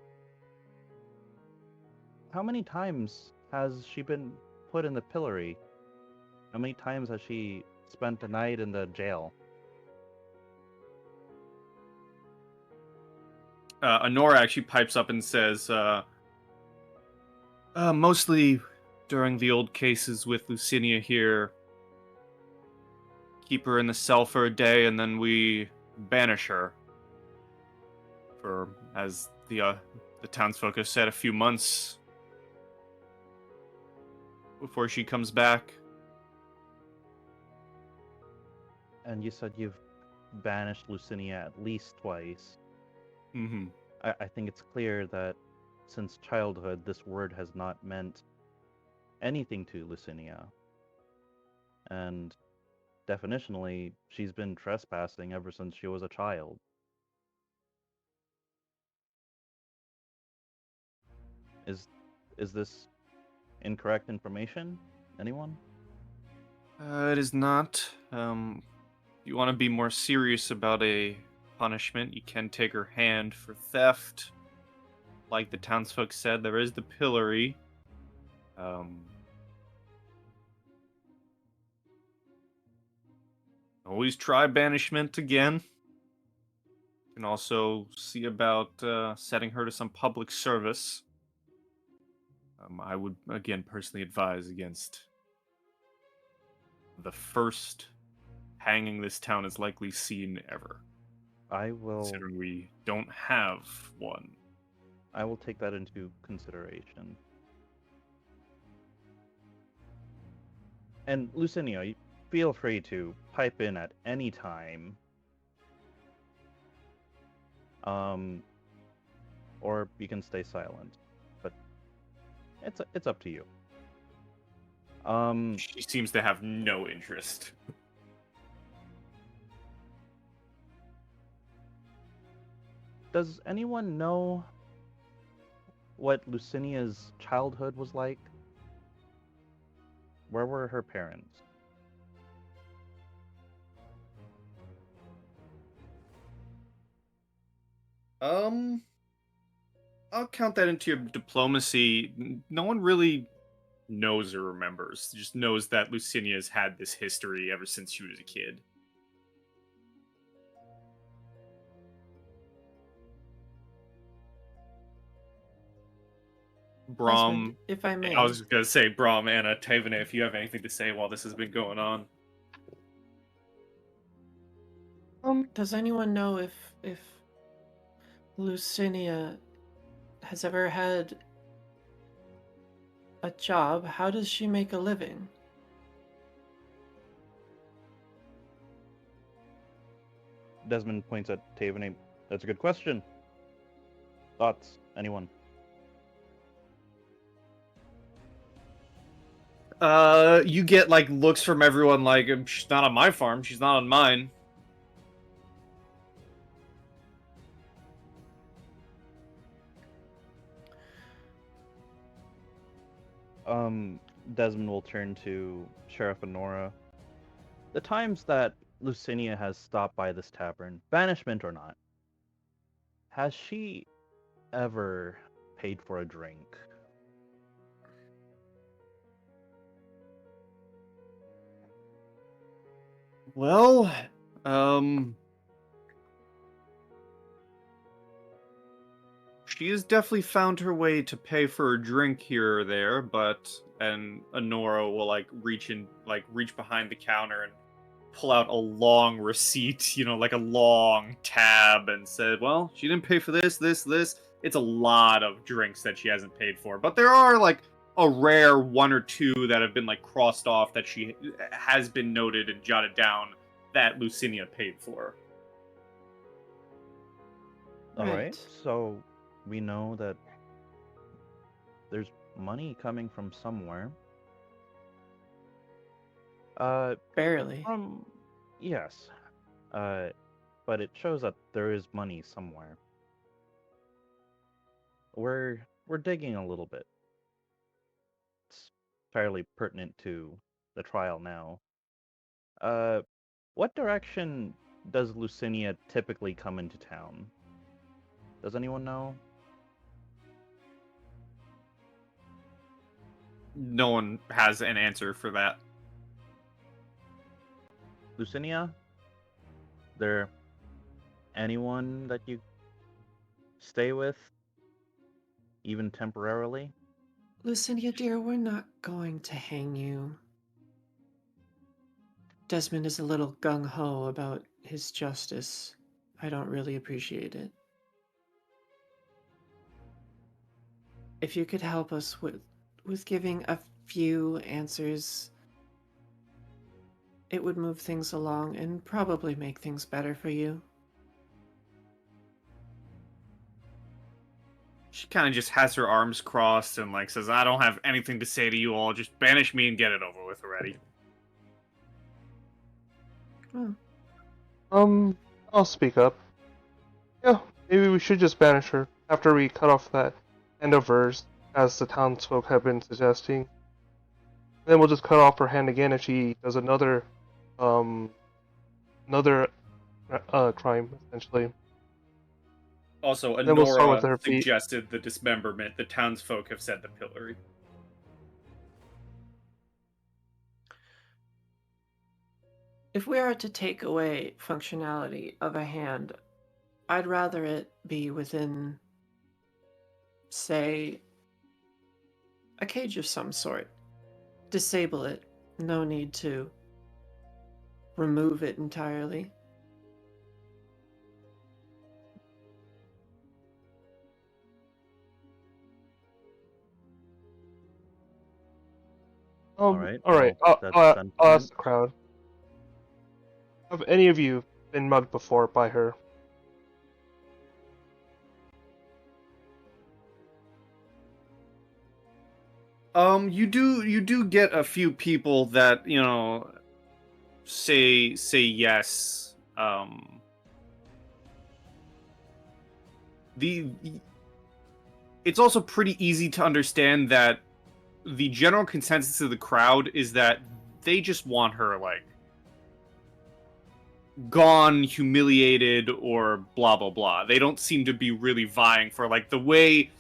many times has she been put in the pillory? How many times has she spent a night in the jail? Honora actually pipes up and says, mostly during the old cases with Lucinia here. Keep her in the cell for a day, and then we banish her. For, as the townsfolk have said, a few months before she comes back. And you said you've banished Lucinia at least twice. Mm-hmm. I think it's clear that since childhood, this word has not meant anything to Lucinia. And definitionally, she's been trespassing ever since she was a child. Is this incorrect information? Anyone? It is not. You want to be more serious about a punishment, you can take her hand for theft. Like the townsfolk said, there is the pillory. Always try banishment again. You can also see about setting her to some public service. I would, again, personally advise against the first hanging this town is likely seen ever. I will Considering we don't have one. I will take that into consideration. And Lucinia, feel free to pipe in at any time. Or you can stay silent. But it's up to you. She seems to have no interest. Does anyone know what Lucinia's childhood was like? Where were her parents? I'll count that into your diplomacy. No one really knows or remembers. Just knows that Lucinia's had this history ever since she was a kid. Brom, Desmond, if I may. I was gonna say Brom and Taevanae, if you have anything to say while this has been going on. Does anyone know if Lucinia has ever had a job? How does she make a living? Desmond points at Taevanae. That's a good question. Thoughts? Anyone? You get like looks from everyone like she's not on my farm, she's not on mine. Desmond will turn to Sheriff Honora. The times that Lucinia has stopped by this tavern, banishment or not, has she ever paid for a drink? Well, she has definitely found her way to pay for a drink here or there, and Honora will like reach behind the counter and pull out a long receipt, like a long tab, and said, "Well, she didn't pay for this, this, this." It's a lot of drinks that she hasn't paid for, but there are like a rare one or two that have been like crossed off that she has been noted and jotted down that Lucinia paid for. All right. Right. So we know that there's money coming from somewhere. Barely. Yes. But it shows that there is money somewhere. We're digging a little bit. It's fairly pertinent to the trial now. What direction does Lucinia typically come into town? Does anyone know? No one has an answer for that. Lucinia? There anyone that you stay with, even temporarily? Lucinia, dear, we're not going to hang you. Desmond is a little gung-ho about his justice. I don't really appreciate it. If you could help us with giving a few answers, it would move things along and probably make things better for you. She kind of just has her arms crossed and like says, "I don't have anything to say to you all. Just banish me and get it over with already." Oh. I'll speak up. Yeah, maybe we should just banish her after we cut off that end of hers, as the townsfolk have been suggesting. Then we'll just cut off her hand again if she does another crime, essentially. Also, Then we'll start with Honora her feet. suggested the dismemberment. The townsfolk have said the pillory. If we are to take away functionality of a hand, I'd rather it be within, say, a cage of some sort. Disable it. No need to remove it entirely. All right. I'll That's ask the crowd. Have any of you been mugged before by her? You do get a few people that say yes. it's also pretty easy to understand that the general consensus of the crowd is that they just want her, like, gone, humiliated, or blah blah blah. They don't seem to be really vying for, like, the way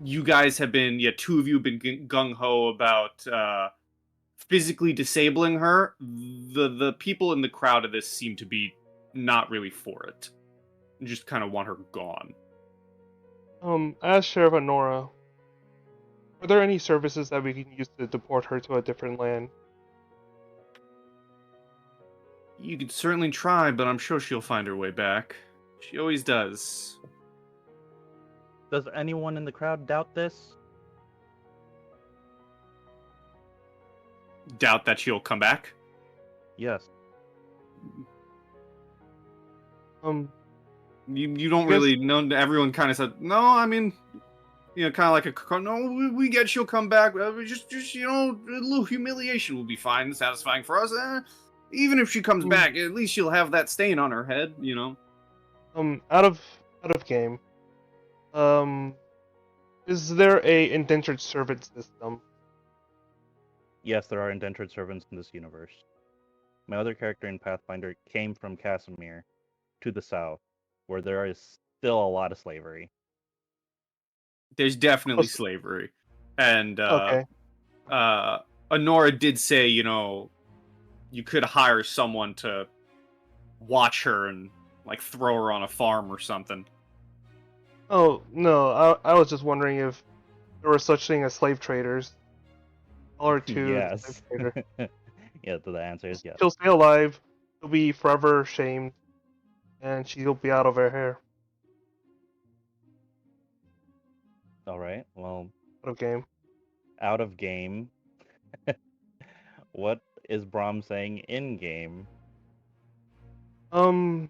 you guys have been. Yeah, two of you have been gung ho about physically disabling her. The people in the crowd of this seem to be not really for it. Just kind of want her gone. As Sheriff Honora, are there any services that we can use to deport her to a different land? You could certainly try, but I'm sure she'll find her way back. She always does. Does anyone in the crowd doubt this? Doubt that she'll come back? Yes. You don't I guess- really know. Everyone kind of said, no, I mean, kind of like no, we get she'll come back. Just a little humiliation will be fine, satisfying for us. Even if she comes back, at least she'll have that stain on her head, Out of game. Is there a indentured servant system? Yes, there are indentured servants in this universe. My other character in Pathfinder came from Casimir to the south, where there is still a lot of slavery. There's definitely slavery. And Okay. Honora did say, you could hire someone to watch her and, like, throw her on a farm or something. Oh no, I was just wondering if there were such thing as slave traders. Or two Yes. slave trader. Yeah, so the answer is yes. She'll stay alive. She'll be forever shamed, and she'll be out of her hair. All right. Well, Out of game. out of game. What is Brom saying in game? I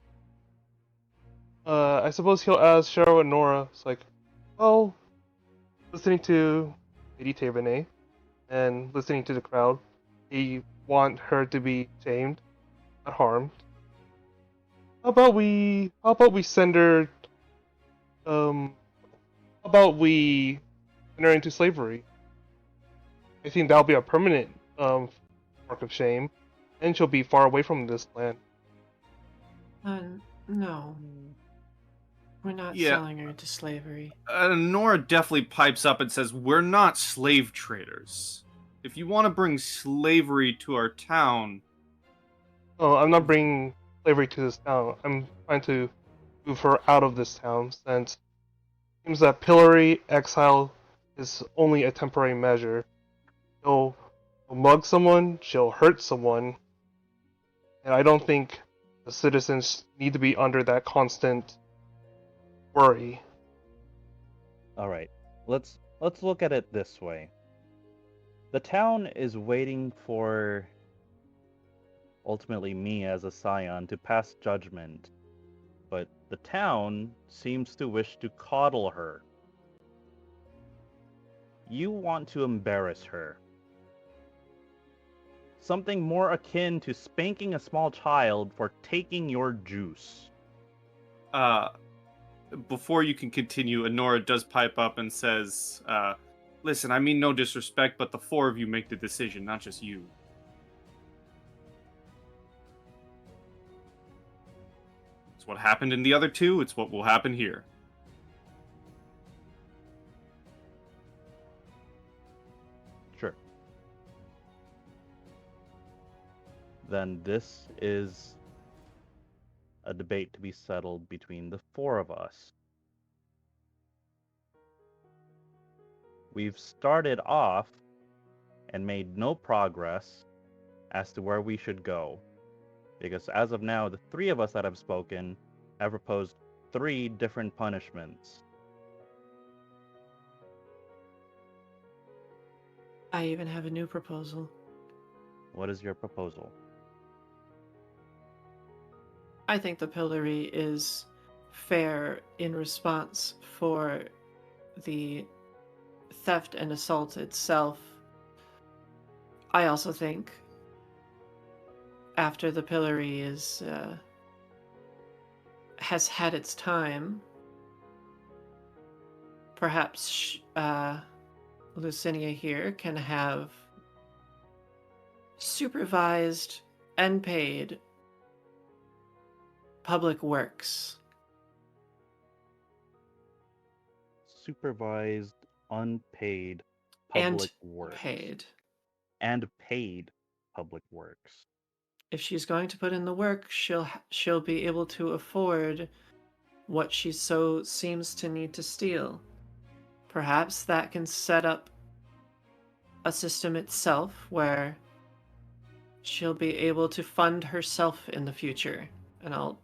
suppose he'll ask Cheryl and Nora. It's like, well, listening to Lady Taevanae and listening to the crowd, they want her to be shamed, not harmed. How about we send her? How about we send her into slavery? I think that'll be a permanent mark of shame, and she'll be far away from this land. No. We're not Yeah. selling her into slavery. Nora definitely pipes up and says, we're not slave traders. If you want to bring slavery to our town... Oh, I'm not bringing slavery to this town. I'm trying to move her out of this town, since it seems that pillory exile is only a temporary measure. She'll mug someone, she'll hurt someone, and I don't think the citizens need to be under that constant worry. All right. Let's look at it this way. The town is waiting for ultimately me as a Scion to pass judgment, but the town seems to wish to coddle her. You want to embarrass her. Something more akin to spanking a small child for taking your juice. Before you can continue, Honora does pipe up and says, listen, I mean no disrespect, but the four of you make the decision, not just you. It's what happened in the other two, it's what will happen here. Sure. Then this is a debate to be settled between the four of us. We've started off and made no progress as to where we should go. Because as of now, the three of us that have spoken have proposed 3 different punishments. I even have a new proposal. What is your proposal? I think the pillory is fair in response for the theft and assault itself. I also think after the pillory has had its time, perhaps Lucinia here can have supervised and paid public works. Supervised, unpaid And public works. paid. And paid public works. If she's going to put in the work, she'll be able to afford what she so seems to need to steal. Perhaps that can set up a system itself where she'll be able to fund herself in the future. And I'll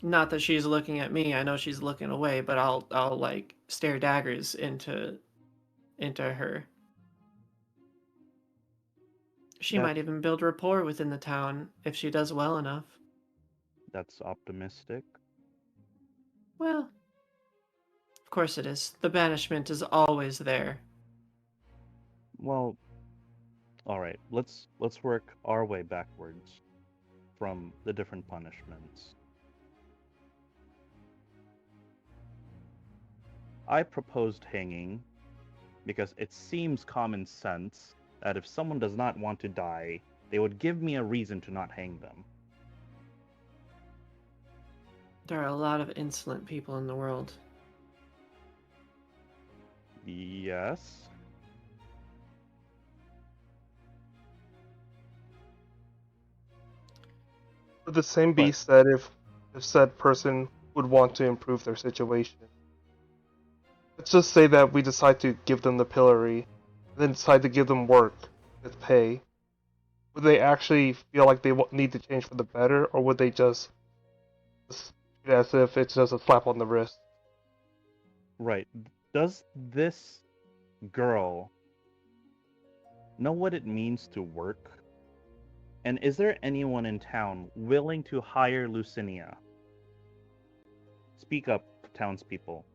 not that she's looking at me, I know she's looking away, but I'll stare daggers into her. She might even build rapport within the town if she does well enough. That's optimistic. Well, of course it is. The banishment is always there. Well, all right. Let's work our way backwards from the different punishments. I proposed hanging because it seems common sense that if someone does not want to die, they would give me a reason to not hang them. There are a lot of insolent people in the world. Yes. Would the same be said if said person would want to improve their situation? Let's just say that we decide to give them the pillory, then decide to give them work with pay. Would they actually feel like they need to change for the better, or would they just treat it as if it's just a slap on the wrist? Right. Does this girl know what it means to work? And is there anyone in town willing to hire Lucinia? Speak up, townspeople.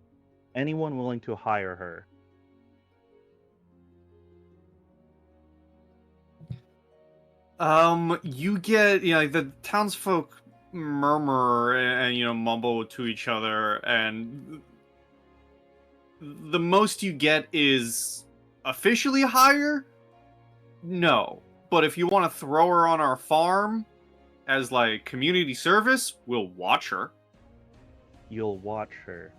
Anyone willing to hire her? You get, like the townsfolk murmur and mumble to each other, and the most you get is officially hire? No. But if you want to throw her on our farm as like community service, we'll watch her. You'll watch her.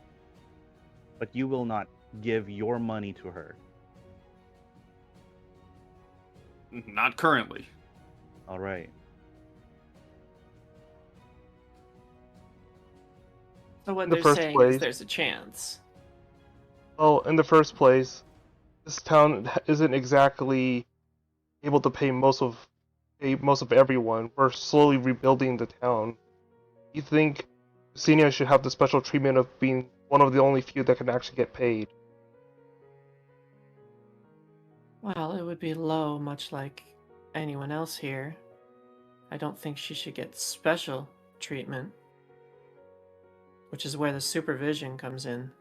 But you will not give your money to her. Not currently. All right. So what In the they're first saying place- is there's a chance. Well, in the first place, this town isn't exactly able to pay most of everyone. We're slowly rebuilding the town. You think Senior should have the special treatment of being one of the only few that can actually get paid? Well, it would be low, much like anyone else here. I don't think she should get special treatment, which is where the supervision comes in.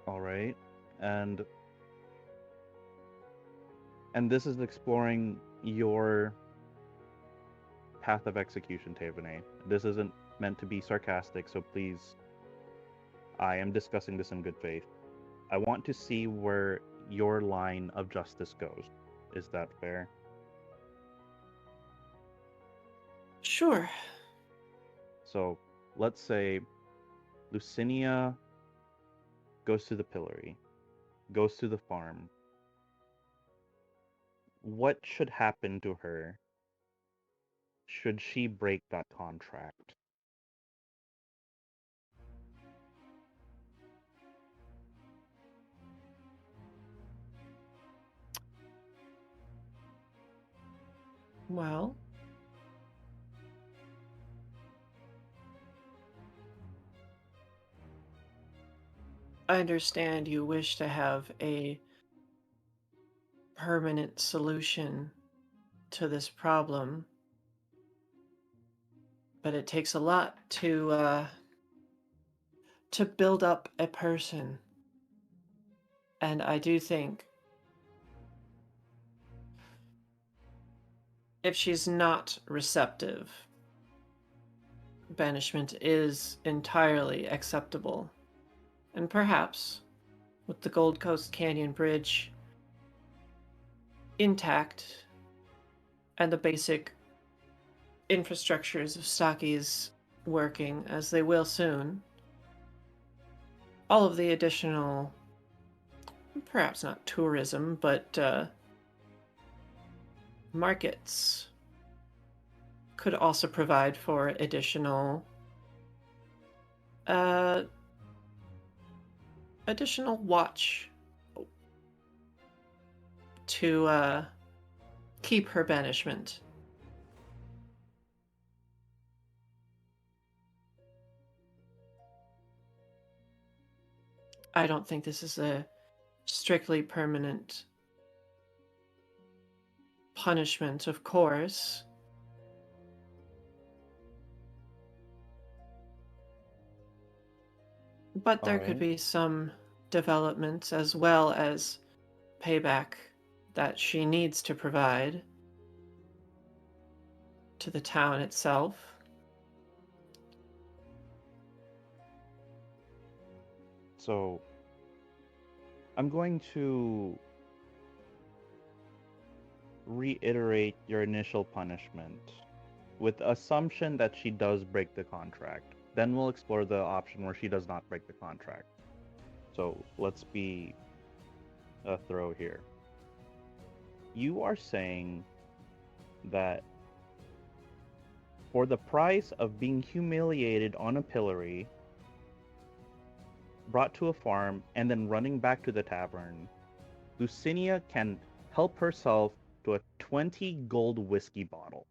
All right. And this is exploring your path of execution, Taevanae. This isn't meant to be sarcastic, so please, I am discussing this in good faith. I want to see where your line of justice goes. Is that fair? Sure. So, let's say Lucinia goes to the pillory, goes to the farm. What should happen to her should she break that contract? Well, I understand you wish to have a permanent solution to this problem, but it takes a lot to build up a person. And I do think if she's not receptive, banishment is entirely acceptable. And perhaps, with the Gold Coast Canyon Bridge intact and the basic infrastructures of Stockies working as they will soon, all of the additional, perhaps not tourism, but markets could also provide for additional watch to keep her banishment. I don't think this is a strictly permanent punishment, of course. But there could be some development as well as payback that she needs to provide to the town itself. So, I'm going to reiterate your initial punishment with the assumption that she does break the contract. Then we'll explore the option where she does not break the contract. So let's be thorough here. You are saying that for the price of being humiliated on a pillory, brought to a farm, and then running back to the tavern, Lucinia can help herself to a 20 gold whiskey bottle.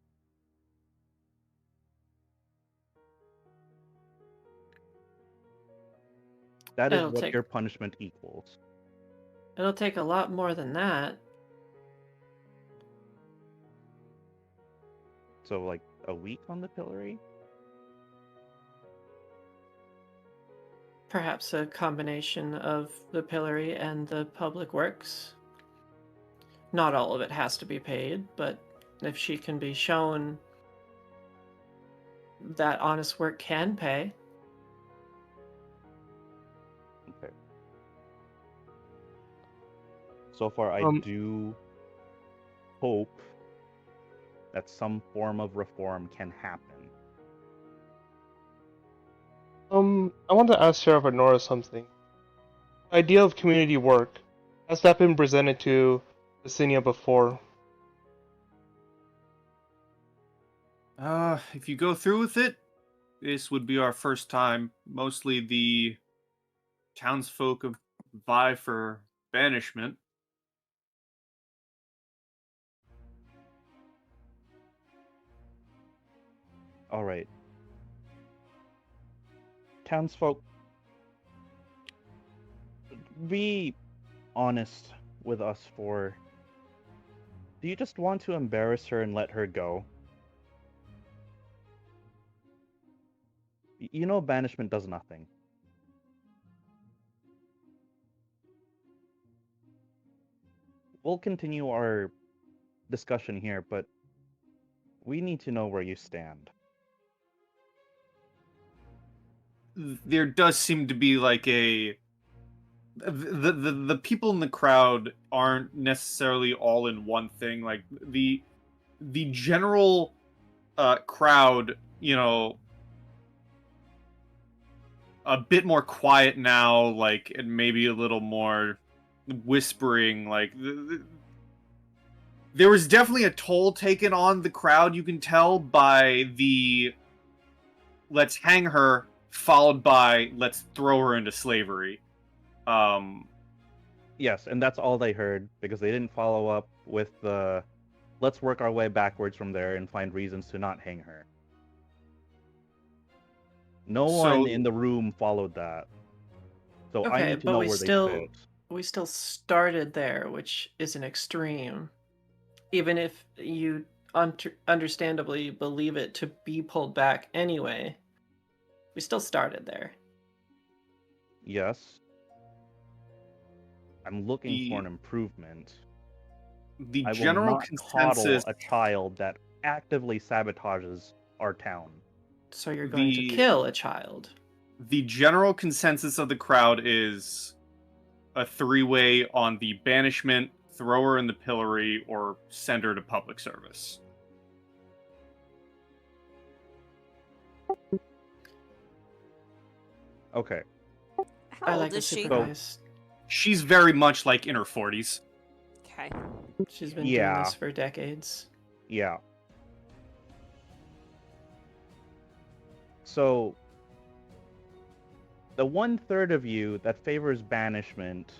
That is what your punishment equals. It'll take a lot more than that. So, like, a week on the pillory? Perhaps a combination of the pillory and the public works. Not all of it has to be paid, but if she can be shown that honest work can pay. Okay. So far, I do hope that some form of reform can happen. I want to ask Sheriff Honora something. The idea of community work, has that been presented to Lucinia before? If you go through with it, this would be our first time. Mostly the townsfolk vie for banishment. All right. Townsfolk, be honest with us for... Do you just want to embarrass her and let her go? You know banishment does nothing. We'll continue our discussion here, but we need to know where you stand. There does seem to be like the people in the crowd aren't necessarily all in one thing. Like the general crowd, you know, a bit more quiet now, like, and maybe a little more whispering. Like there was definitely a toll taken on the crowd. You can tell by the "let's hang her" followed by "let's throw her into slavery." Yes, and that's all they heard, because they didn't follow up with the "let's work our way backwards from there and find reasons to not hang her." No one in the room followed that. So I need to know where they fit. We still started there, which is an extreme. Even if you understandably believe it to be pulled back anyway, we still started there. Yes. I'm looking for an improvement. The general consensus... coddle a child that actively sabotages our town. So you're going to kill a child. The general consensus of the crowd is a three-way on the banishment, throw her in the pillory, or send her to public service. Okay. How I old like a is she? supervised. She's very much like in her 40s. Okay. She's been doing Yeah. this for decades. Yeah. So, the 1/3 of you that favors banishment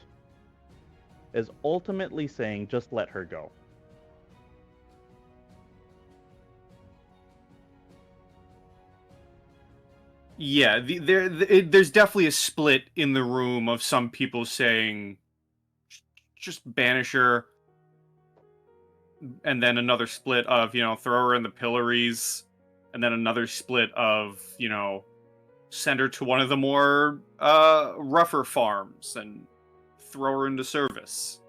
is ultimately saying just let her go. Yeah, there's definitely a split in the room of some people saying just banish her, and then another split of, throw her in the pillories, and then another split of, send her to one of the more rougher farms and throw her into service.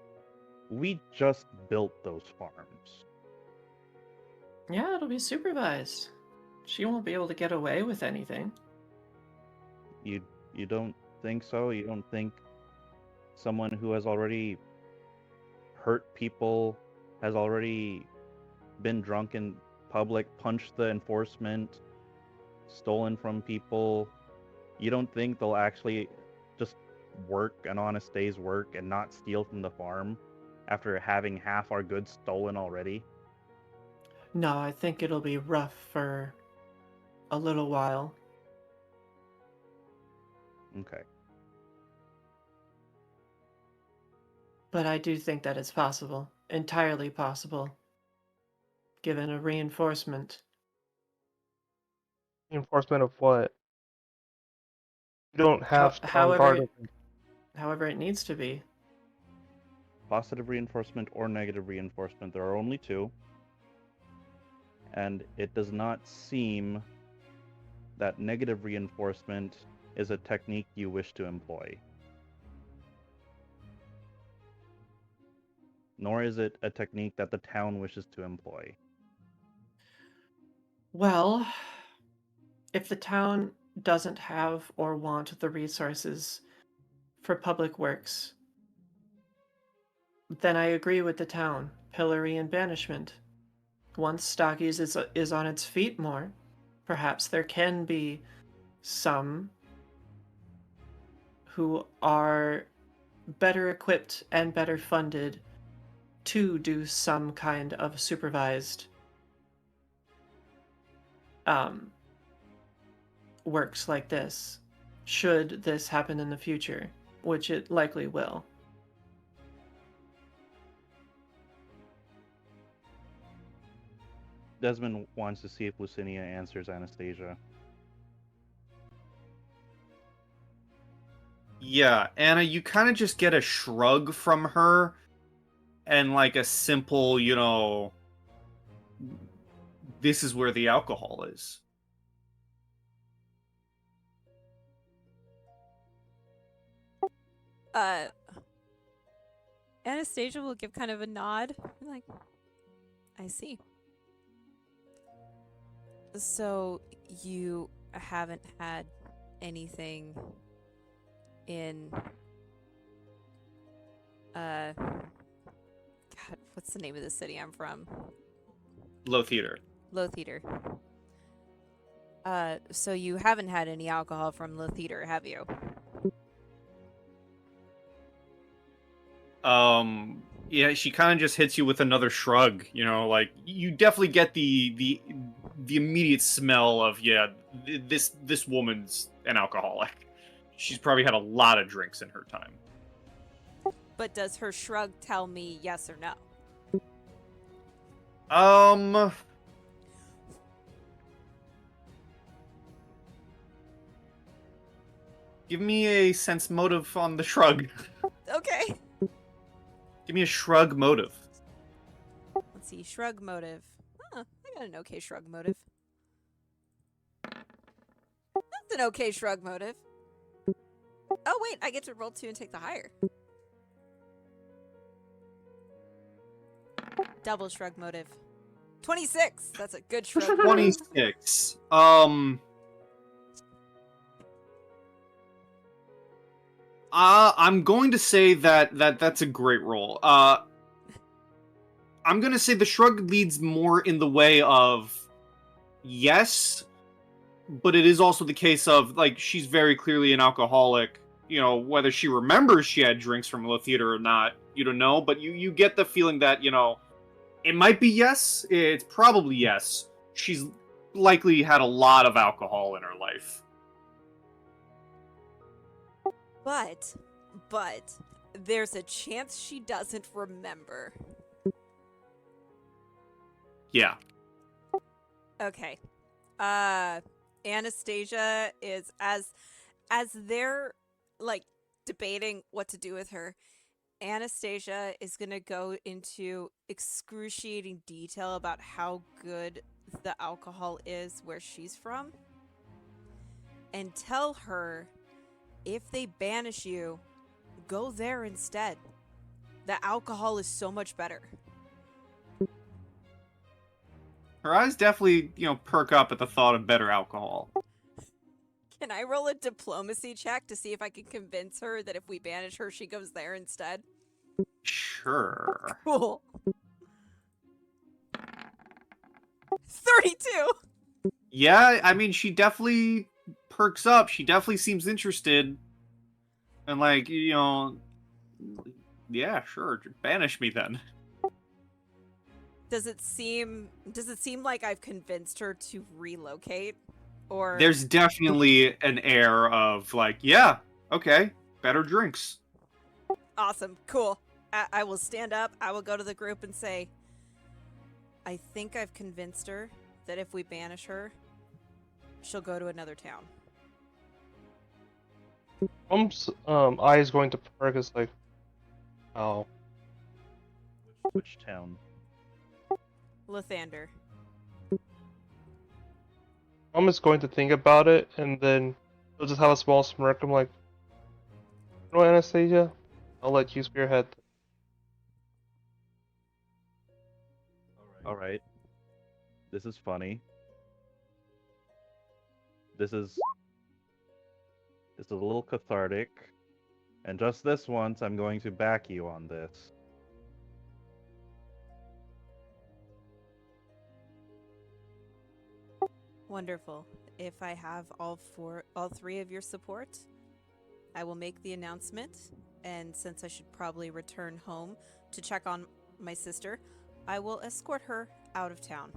We just built those farms. Yeah, it'll be supervised. She won't be able to get away with anything. You don't think so? You don't think someone who has already hurt people, has already been drunk in public, punched the enforcement, stolen from people, you don't think they'll actually just work an honest day's work and not steal from the farm after having half our goods stolen already? No, I think it'll be rough for a little while. Okay. But I do think that it's possible. Entirely possible. Given a reinforcement. Reinforcement of what? You don't have strong guard. However it needs to be. Positive reinforcement or negative reinforcement. There are only two. And it does not seem that negative reinforcement is a technique you wish to employ. Nor is it a technique that the town wishes to employ. Well, if the town doesn't have or want the resources for public works, then I agree with the town. Pillory and banishment. Once Stockies is on its feet more, perhaps there can be some who are better equipped and better funded to do some kind of supervised works like this, should this happen in the future, which it likely will. Desmond wants to see if Lucinia answers Anastasia. Yeah, Anna, you kind of just get a shrug from her and like a simple, this is where the alcohol is. Anastasia will give kind of a nod. Like, I see. So, you haven't had anything in... God, what's the name of the city I'm from? Lotheater. Lotheater. So you haven't had any alcohol from Lotheater, have you? Yeah, she kind of just hits you with another shrug, like you definitely get the immediate smell of, this woman's an alcoholic. She's probably had a lot of drinks in her time. But does her shrug tell me yes or no? Give me a sense motive on the shrug. Okay. Give me a shrug motive. Let's see, shrug motive. I got an okay shrug motive. That's an okay shrug motive. Oh wait, I get to roll 2 and take the higher. Double shrug motive. 26. That's a good shrug motive. 26. I'm going to say that's a great roll. I'm going to say the shrug leads more in the way of yes, but it is also the case of, like, she's very clearly an alcoholic. You know, whether she remembers she had drinks from the theater or not, you don't know, but you get the feeling that, you know, it might be yes, it's probably yes. She's likely had a lot of alcohol in her life. But there's a chance she doesn't remember. Yeah. Okay. Anastasia is as they're like debating what to do with her. Anastasia is going to go into excruciating detail about how good the alcohol is where she's from and tell her if they banish you, go there instead. The alcohol is so much better. Her eyes definitely, you know, perk up at the thought of better alcohol. Can I roll a diplomacy check to see if I can convince her that if we banish her, she goes there instead? Sure. Cool. 32! Yeah, I mean, she definitely perks up. She definitely seems interested. And, like, you know, yeah, sure, banish me then. Does it seem like I've convinced her to relocate? Or There's definitely an air of, like, yeah, okay, better drinks. awesome, cool. I will stand up, I will go to the group and say, I think I've convinced her that if we banish her, she'll go to another town. Brom's eye is going to perk. It's like, oh, Which town? Lathander. Brom is going to think about it, and then he'll just have a small smirk. I'm like, no, Anastasia, I'll let you spearhead. All right. This is funny. This is a little cathartic. And just this once, I'm going to back you on this. Wonderful. If I have all three of your support, I will make the announcement. And since I should probably return home to check on my sister, I will escort her out of town.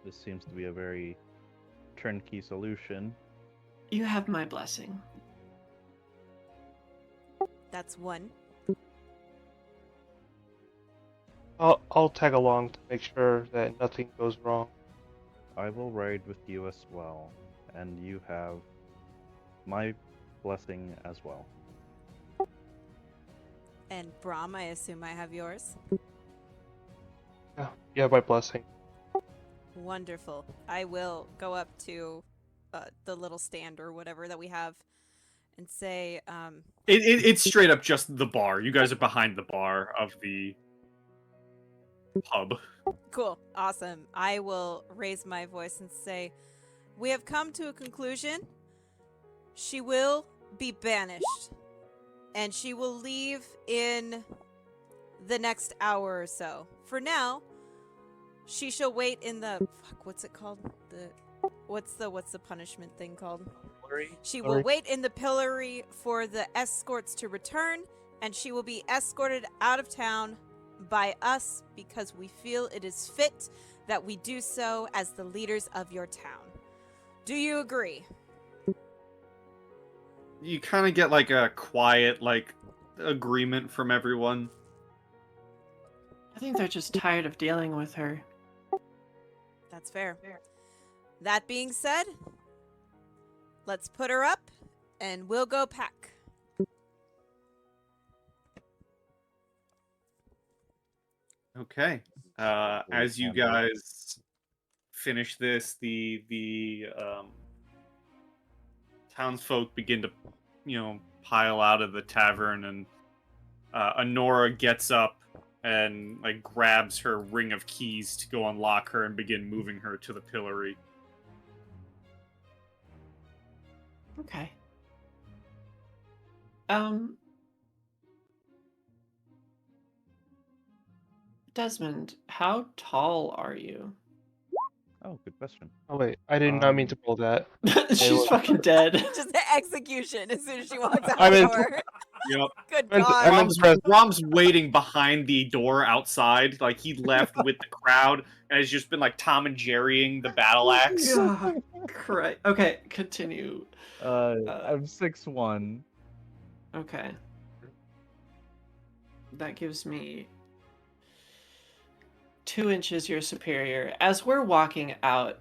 This seems to be a very turnkey solution. You have my blessing. That's one. I'll tag along to make sure that nothing goes wrong. I will ride with you as well, and you have my blessing as well. And Brom, I assume I have yours? Yeah, my blessing. Wonderful. I will go up to the little stand or whatever that we have and say, It's straight up just the bar. You guys are behind the bar of the pub. cool, awesome. I will raise my voice and say, we have come to a conclusion. She will be banished. And she will leave in the next hour or so. For now, she shall wait in the... what's it called? What's the punishment thing called? She will wait in the pillory for the escorts to return, and she will be escorted out of town by us because we feel it is fit that we do so as the leaders of your town. Do you agree? You kind of get, like, a quiet, like, agreement from everyone. I think they're just tired of dealing with her. That's fair. That being said, let's put her up, and we'll go pack. Okay. As you guys finish this, the townsfolk begin to, you know, pile out of the tavern, and Honora gets up and, like, grabs her ring of keys to go unlock her and begin moving her to the pillory. Okay. Desmond, how tall are you? Oh, good question. Oh wait, I did not mean to pull that. She's fucking dead. Just the execution as soon as she walks out I the meant- door. Yep. Good I meant God. to press. Brom's waiting behind the door outside. Like, he left with the crowd and has just been, like, Tom and Jerrying the battle axe. Yeah, correct. Okay, continue. I'm 6'1". Okay. That gives me 2 inches your superior. As we're walking out,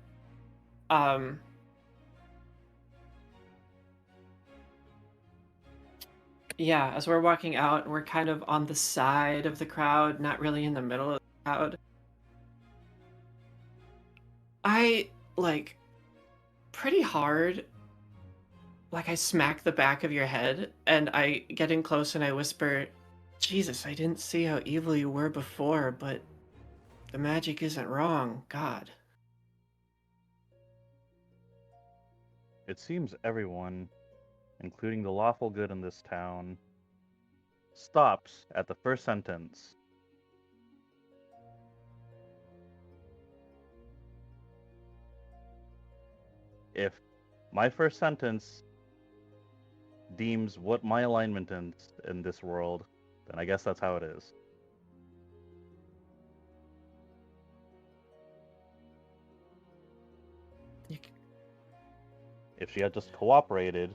yeah, as we're walking out, we're kind of on the side of the crowd, not really in the middle of the crowd. I, like, pretty hard, like, I smack the back of your head, and I get in close and I whisper, Jesus, I didn't see how evil you were before, but the magic isn't wrong. God. It seems everyone, including the lawful good in this town, stops at the first sentence. If my first sentence deems what my alignment is in this world, then I guess that's how it is. If she had just cooperated,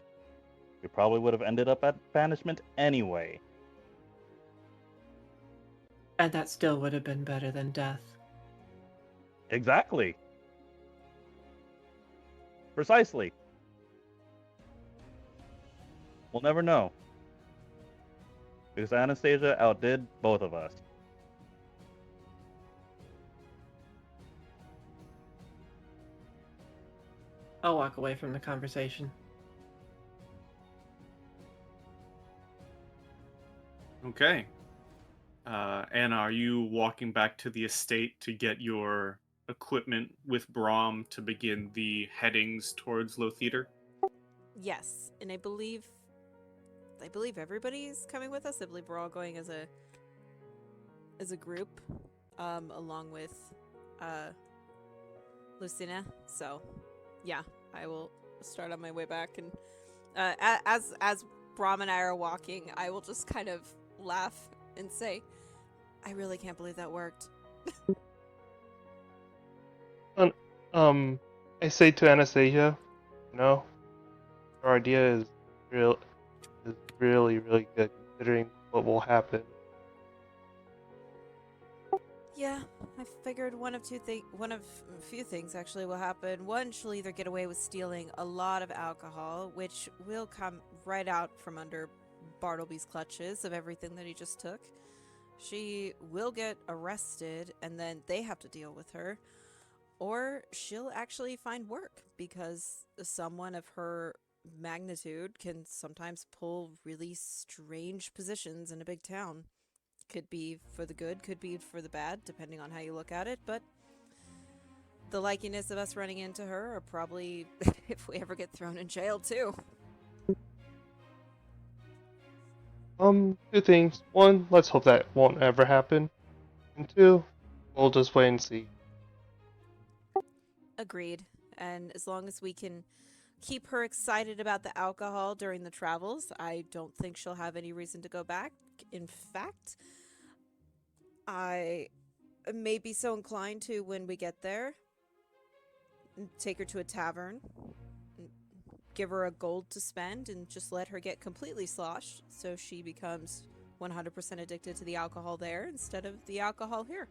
we probably would have ended up at banishment anyway. And that still would have been better than death. Exactly. Precisely. We'll never know. Because Anastasia outdid both of us. I'll walk away from the conversation. Okay. Anna, are you walking back to the estate to get your equipment with Brom to begin the headings towards Lotheater? Yes, and I believe everybody's coming with us. I believe we're all going as a group, along with Lucina. So, yeah, I will start on my way back, and as Brom and I are walking, I will just kind of laugh and say, "I really can't believe that worked." I say to Anastasia, our idea is really, really good considering what will happen. Yeah, I figured one of a few things actually will happen. One, she'll either get away with stealing a lot of alcohol, which will come right out from under Bartleby's clutches of everything that he just took. She will get arrested, and then they have to deal with her. Or she'll actually find work, because someone of her magnitude can sometimes pull really strange positions in a big town. Could be for the good, could be for the bad, depending on how you look at it, but the likeliness of us running into her are probably if we ever get thrown in jail too. 2 things. 1, let's hope that won't ever happen. And 2, we'll just wait and see. Agreed. And as long as we can keep her excited about the alcohol during the travels, I don't think she'll have any reason to go back. In fact, I may be so inclined to, when we get there, take her to a tavern, give her a gold to spend, and just let her get completely sloshed so she becomes 100% addicted to the alcohol there instead of the alcohol here.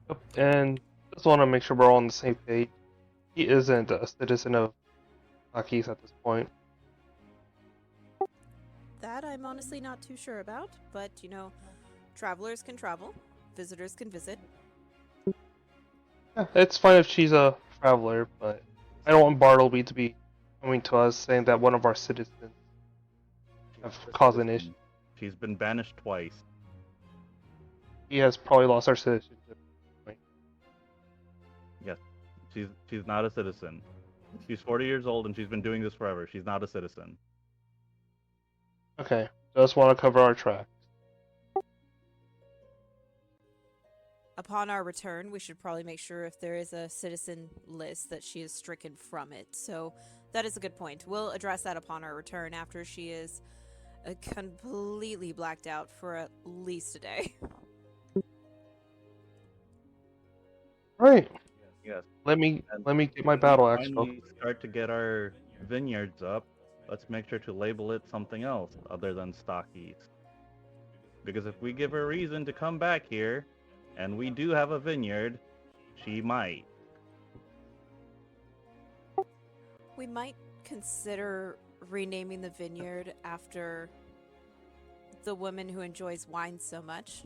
Yep, and just want to make sure we're all on the same page. He isn't a citizen of Lucky's at this point. That I'm honestly not too sure about, but travelers can travel, visitors can visit. Yeah, it's fine if she's a traveler, but I don't want Bartleby to be coming to us saying that one of our citizens have caused an issue. She's been banished twice. He has probably lost our citizenship. Yes, she's not a citizen. She's 40 years old and she's been doing this forever. She's not a citizen. Okay, just want to cover our tracks. Upon our return, we should probably make sure if there is a citizen list that she is stricken from it. So that is a good point. We'll address that upon our return after she is completely blacked out for at least a day. Right. Yes. Let me get my battle axe. Finally start to get our vineyards up. Let's make sure to label it something else other than stockies. Because if we give her a reason to come back here, and we do have a vineyard, she might. We might consider renaming the vineyard after the woman who enjoys wine so much.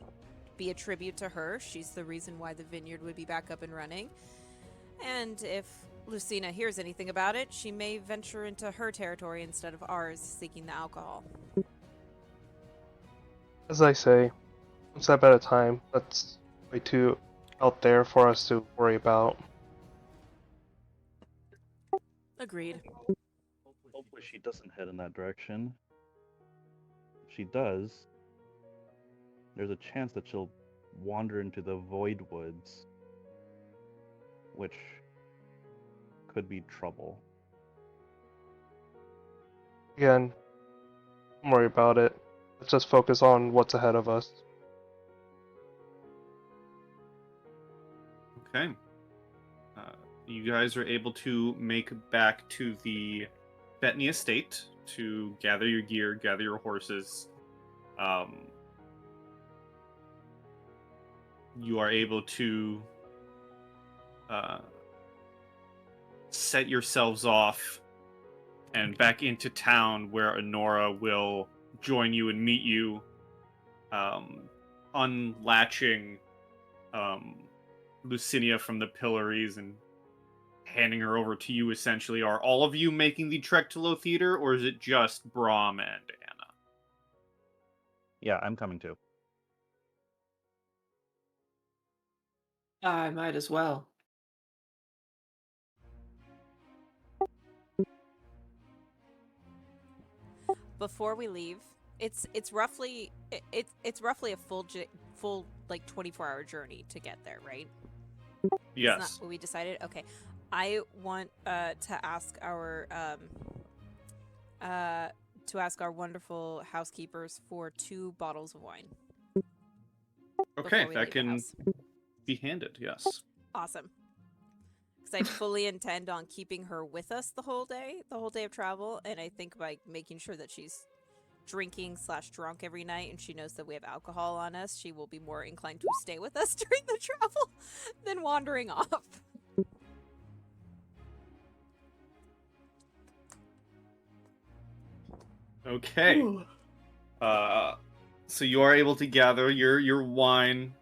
Be a tribute to her. She's the reason why the vineyard would be back up and running. And if Lucina hears anything about it, she may venture into her territory instead of ours, seeking the alcohol. As I say, one step at a time. That's way too out there for us to worry about. Agreed. Hopefully she doesn't head in that direction. If she does, there's a chance that she'll wander into the Void Woods, which could be trouble. Again, don't worry about it. Let's just focus on what's ahead of us. Okay. You guys are able to make back to the Bethany estate to gather your gear, gather your horses. You are able to set yourselves off and back into town, where Honora will join you and meet you, unlatching Lucinia from the pillories and handing her over to you, essentially. Are all of you making the trek to Lotheater, or is it just Brom and Anna? Yeah, I'm coming too. I might as well. Before we leave, it's roughly a full like 24-hour journey to get there, right? Yes. Isn't that what we decided? Okay. I want to ask our wonderful housekeepers for 2 bottles of wine. Okay, before we that leave the can house. be handed, yes. Awesome. Because I fully intend on keeping her with us the whole day of travel, and I think by making sure that she's drinking/drunk every night and she knows that we have alcohol on us, she will be more inclined to stay with us during the travel than wandering off. Okay. Ooh. So you are able to gather your wine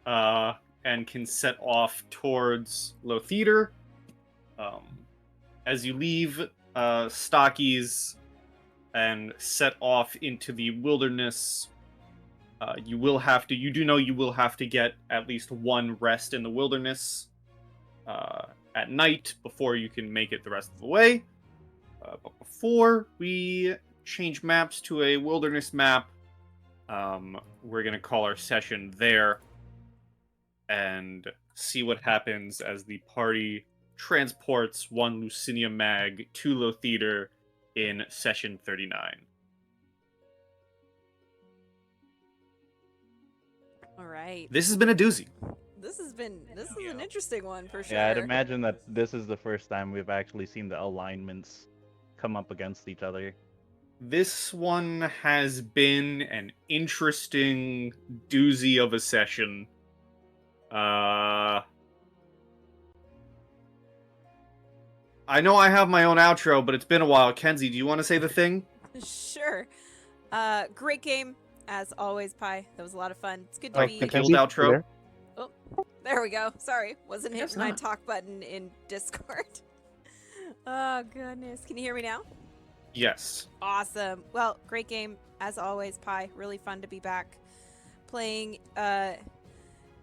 and can set off towards Lotheater. As you leave Stockies and set off into the wilderness, you will have to get at least one rest in the wilderness at night before you can make it the rest of the way. But before we change maps to a wilderness map, we're going to call our session there and see what happens as the party transports one Lucinia Mag to Lotheater in session 39. All right. This has been a doozy. This is an interesting one for sure. Yeah, I'd imagine that this is the first time we've actually seen the alignments come up against each other. This one has been an interesting doozy of a session. I know I have my own outro, but it's been a while. Kenzie, do you want to say the thing? Sure. Great game as always, Pi. That was a lot of fun. It's good to be. The guild outro. Oh, there we go. Sorry, wasn't There's hitting my not. talk button in Discord. Oh goodness, can you hear me now? Yes. Awesome. Well, great game as always, Pi. Really fun to be back playing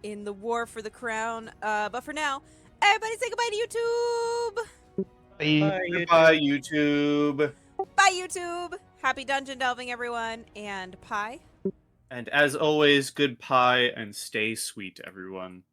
in the War for the Crown. But for now, everybody say goodbye to YouTube. Bye. Goodbye, YouTube. Bye, YouTube. Happy dungeon delving, everyone, and pie. And as always, good pie and stay sweet, everyone.